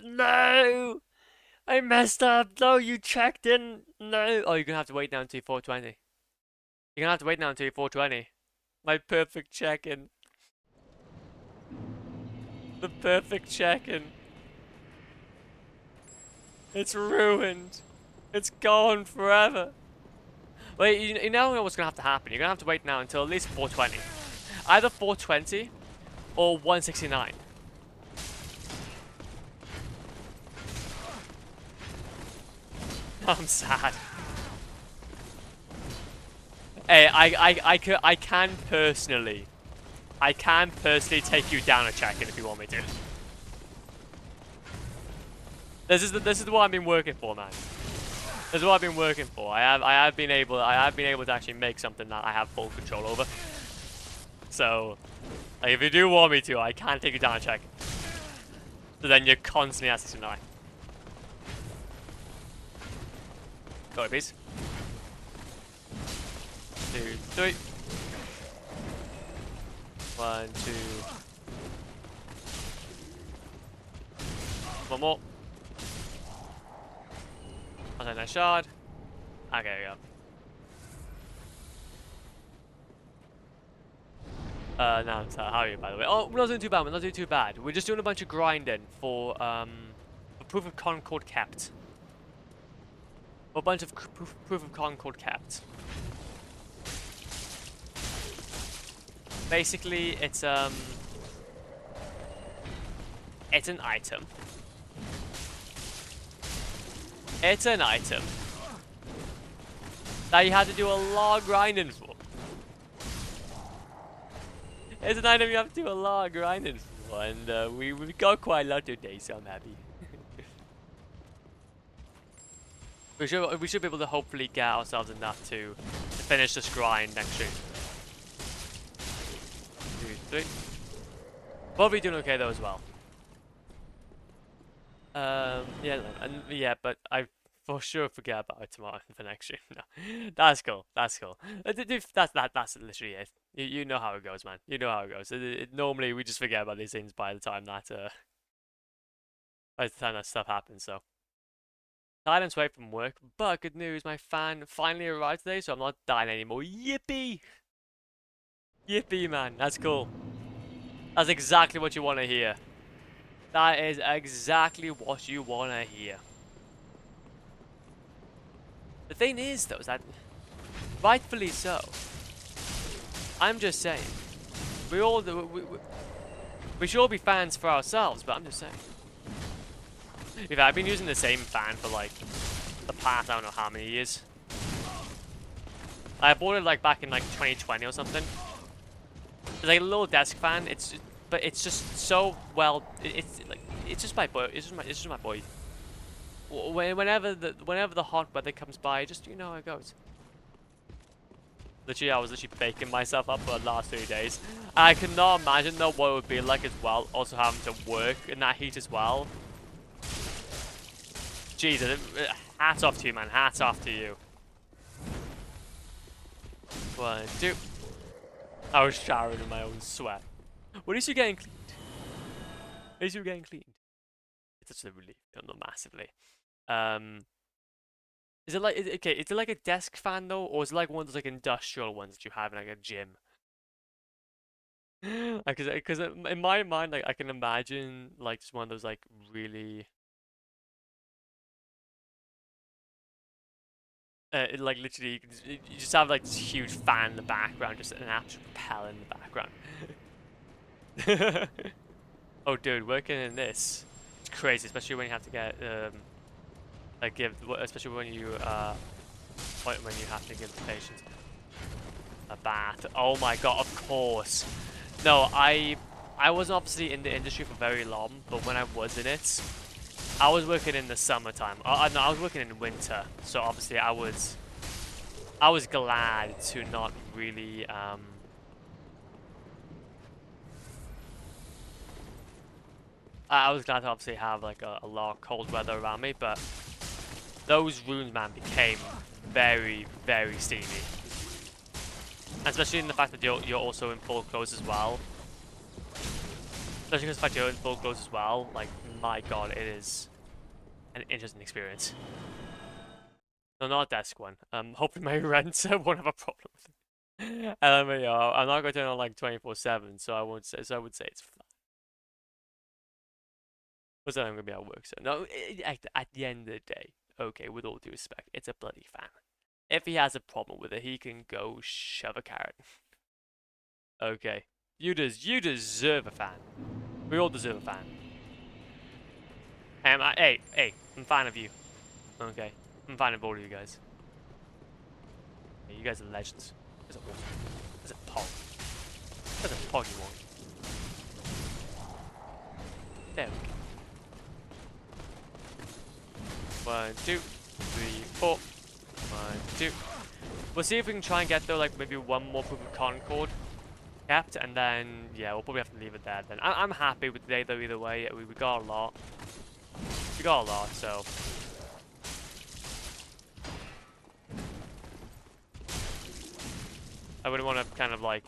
No! I messed up. No, you checked in. No. Oh, you're gonna have to wait now until 420. You're gonna have to wait now until 420. My perfect check-in. The perfect check-in. It's ruined. It's gone forever. Wait, you know what's gonna have to happen. You're gonna have to wait now until at least 420. Either 420 or 169. I'm sad. Hey, I can personally take you down a check-in if you want me to. This is what I've been working for, man. This is what I've been working for. I have been able to actually make something that I have full control over. So, like, if you do want me to, I can take you down a check-in. So then you're constantly at 69. Go ahead, please. 2, 3. 1, 2. One more. And then a shard. Okay, there we go. No, so how are you, by the way? Oh, we're not doing too bad. We're not doing too bad. We're just doing a bunch of grinding for proof of Concord kept. A bunch of proof of Concord kept. Basically, it's an item. It's an item that you have to do a lot of grinding for. It's an item you have to do a lot of grinding for, and we've got quite a lot today, so I'm happy. we should be able to hopefully get ourselves enough to finish this grind next stream. 2, 3. Probably doing okay though as well. Yeah, but I for sure forget about it tomorrow for next stream. No, that's cool. That's cool. That's literally it. You know how it goes, man. You know how it goes. Normally we just forget about these things by the time that stuff happens. So silence away from work, but good news, my fan finally arrived today, so I'm not dying anymore. Yippee! Yippee, man. That's cool. That's exactly what you want to hear. That is exactly what you want to hear. The thing is, though, is that rightfully so. I'm just saying, we should all be fans for ourselves, but I'm just saying. I've been using the same fan for like the past I don't know how many years. I bought it like back in like 2020 or something. It's like a little desk fan. But it's just so well. It's just my boy. It's just my boy. Whenever the hot weather comes by, just you know how it goes. Literally, I was literally baking myself up for the last 3 days. And I cannot imagine though what it would be like as well. Also having to work in that heat as well. Jesus, hats off to you, man. Hats off to you. 1, 2. I was showering in my own sweat. Well, at least you're getting cleaned. At least you're getting cleaned. It's such a relief, not massively. Is it like is it like a desk fan though, or is it like one of those like industrial ones that you have in like a gym? Because in my mind, like I can imagine like just one of those like really like literally you just have like this huge fan in the background, just an absolute propeller in the background. Oh, dude, working in this, it's crazy, especially when you have to get especially when you have to give the patient a bath. Oh my god, of course. No, I wasn't obviously in the industry for very long, but when I was in it, I was working in the summertime. No, I was working in winter, so obviously I was glad to not really I was glad to obviously have like a lot of cold weather around me, but those runes, man, became very, very steamy. And especially in the fact that you're also in full clothes as well. Especially because the fact you're in full clothes as well, like, my god, it is an interesting experience. No, not a desk one. Hopefully my rent won't have a problem with it. I'm not going to turn on like 24/7, so I won't say. So I would say it's fine. But then I'm gonna be at work. So no, at the end of the day, okay, with all due respect, it's a bloody fan. If he has a problem with it, he can go shove a carrot. Okay, you deserve a fan. We all deserve a fan. Hey, I'm a fan of you. Okay, I'm a fan of all of you guys. Hey, you guys are legends. You guys are awesome. That's a pog. That's a pog you want. There we go. 1, 2, 3, 4. 1, 2. We'll see if we can try and get though, like maybe one more proof of concord kept, and then yeah, we'll probably have to leave it there. Then I'm happy with today though. Either way, we got a lot. We got a lot, so. I wouldn't want to kind of like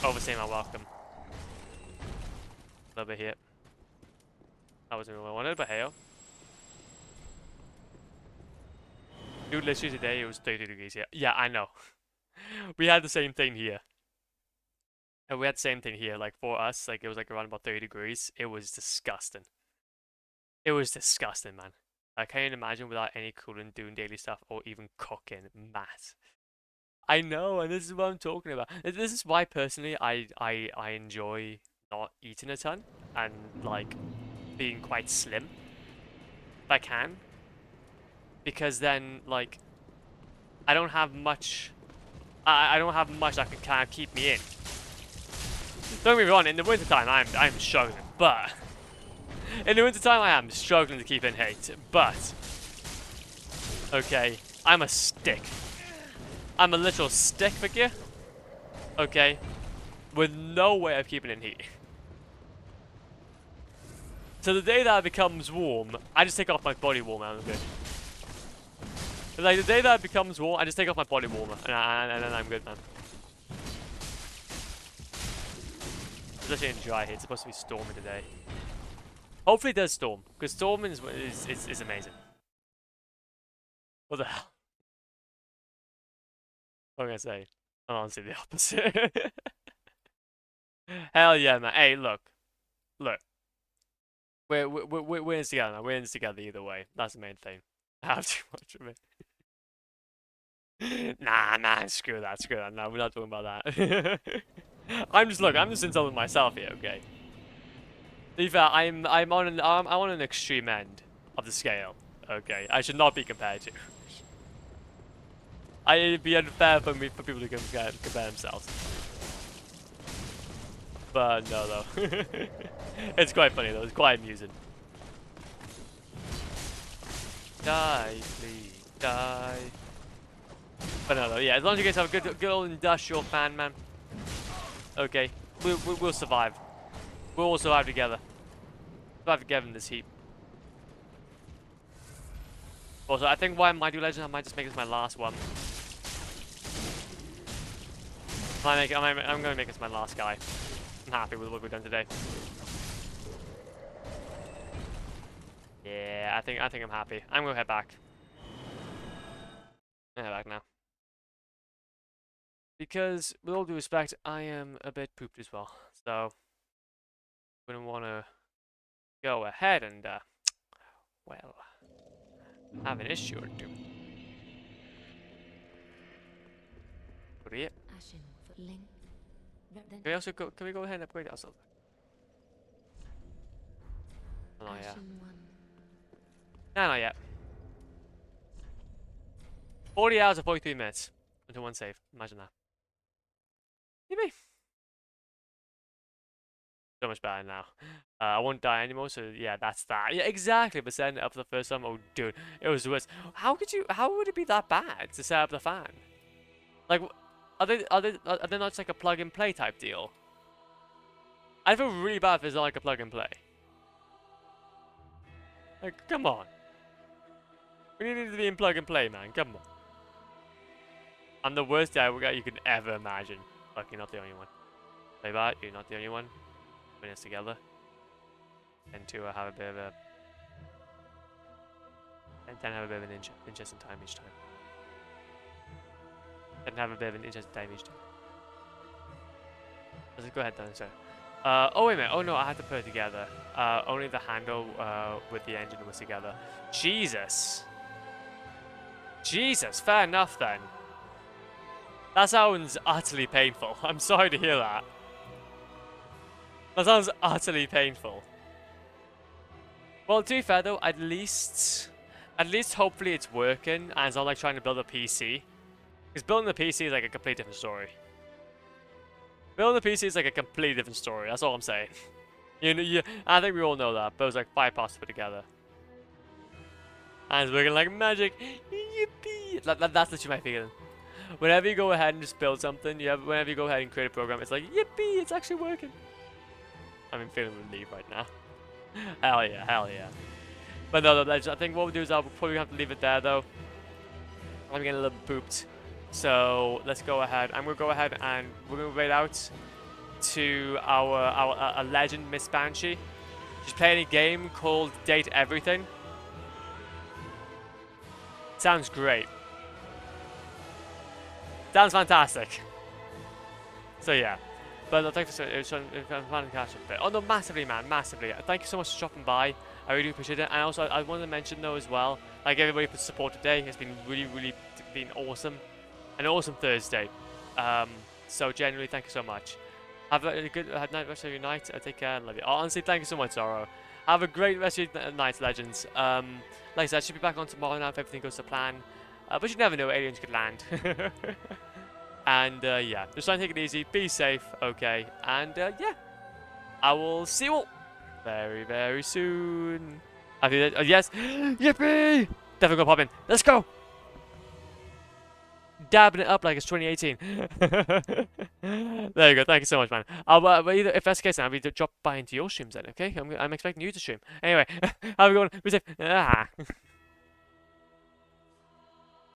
overstay my welcome. A little bit here. That wasn't what I wanted, but hey-o. Dude, literally today it was 30 degrees here. Yeah, I know. We had the same thing here. And we had the same thing here. Like for us, like it was like around about 30 degrees. It was disgusting. It was disgusting, man. I can't imagine without any cooling doing daily stuff or even cooking. Matt. I know, and this is what I'm talking about. This is why personally I enjoy not eating a ton and like being quite slim if I can. Because then like I don't have much I don't have much that can kind of keep me in. Don't get me wrong, in the wintertime I'm struggling, but in the wintertime I am struggling to keep in height, but okay, I'm a stick. I'm a literal stick figure. Okay. With no way of keeping in heat. So the day that it becomes warm, I just take off my body warmer and I'm good. Like the day that it becomes warm, I just take off my body warmer and then I'm good, man. Especially in dry here, it's supposed to be stormy today. Hopefully it does storm, because storming is amazing. What the hell? What am I gonna say? I'm honestly the opposite. Hell yeah, man. Hey, look. We're in this together, man. We're in this together either way. That's the main thing. I have too much of it. Nah, screw that. No, we're not talking about that. I'm just insulting myself here, okay? To be fair, I'm on an extreme end of the scale. Okay, I should not be compared to. It'd be unfair for people to compare themselves. But no, though. It's quite funny though. It's quite amusing. Die, please, die. But no, though. Yeah, as long as you guys have a good old industrial fan, man. Okay, we'll survive. We'll all survive together. Survive together in this heat. Also, I think why I might do Legend, I might just make this my last one. I'm gonna make this my last guy. I'm happy with what we've done today. Yeah, I think I'm happy. I'm gonna head back. I'm gonna head back now. Because, with all due respect, I am a bit pooped as well. So, I'm gonna wanna go ahead and, well, have an issue or two. What are you? Ashen for length. Can we also go? Can we go ahead and upgrade ourselves? Oh, not yet. Ashen one. No, not yet. 40 hours or 43 minutes until one save. Imagine that. Maybe. So much better now. I won't die anymore, so yeah, that's that. Yeah, exactly. But setting it up for the first time, oh dude, it was worse. How would it be that bad to set up the fan? Like, are they not just like a plug and play type deal? I feel really bad if it's not like a plug and play. Like, come on. We need to be in plug and play, man. Come on. I'm the worst guy you could ever imagine. Look, you're not the only one. Play that, you're not the only one. Win us together. And to have a bit of a... And then have a bit of an interesting time each time. And have a bit of an interesting time each time. Let's go ahead then, sir. Oh wait a minute. Oh no, I had to put it together. Only the handle with the engine was together. Jesus. Jesus, fair enough then. That sounds utterly painful. I'm sorry to hear that. That sounds utterly painful. Well, to be fair though, at least hopefully it's working and it's not like trying to build a PC. Because building a PC is like a completely different story. Building a PC is like a completely different story. That's all I'm saying. I think we all know that. But it was like 5 parts to put together. And it's working like magic. Yippee! That's literally my feeling. Whenever you go ahead and just build something, whenever you go ahead and create a program, it's like, yippee, it's actually working. I'm feeling relieved right now. Hell yeah, hell yeah. But no, I think what we'll do is I'll probably have to leave it there though. I'm getting a little pooped. So let's go ahead. I'm gonna go ahead and we're gonna wait out to our legend, Miss Banshee. She's playing a game called Date Everything. Sounds great. Sounds fantastic. So yeah. But thank you for planning to catch up a bit. Oh no, massively, man, massively. Thank you so much for dropping by. I really appreciate it. And also, I wanted to mention though as well, like everybody for support today has been really been awesome. An awesome Thursday. So genuinely, thank you so much. Have a good rest of your night. Take care and love you. Honestly, thank you so much, Zoro. Have a great rest of your night, legends. Like I said, I should be back on tomorrow now if everything goes to plan. But you never know, aliens could land. And yeah, just try and take it easy, be safe, okay, and yeah, I will see you all very soon. Yes, yippee! Definitely gonna pop in. Let's go. Dabbing it up like it's 2018. There you go. Thank you so much, man. Either if that's the case, then I'll be drop by into your streams then. Okay, I'm expecting you to stream. Anyway, have a good one. Be safe.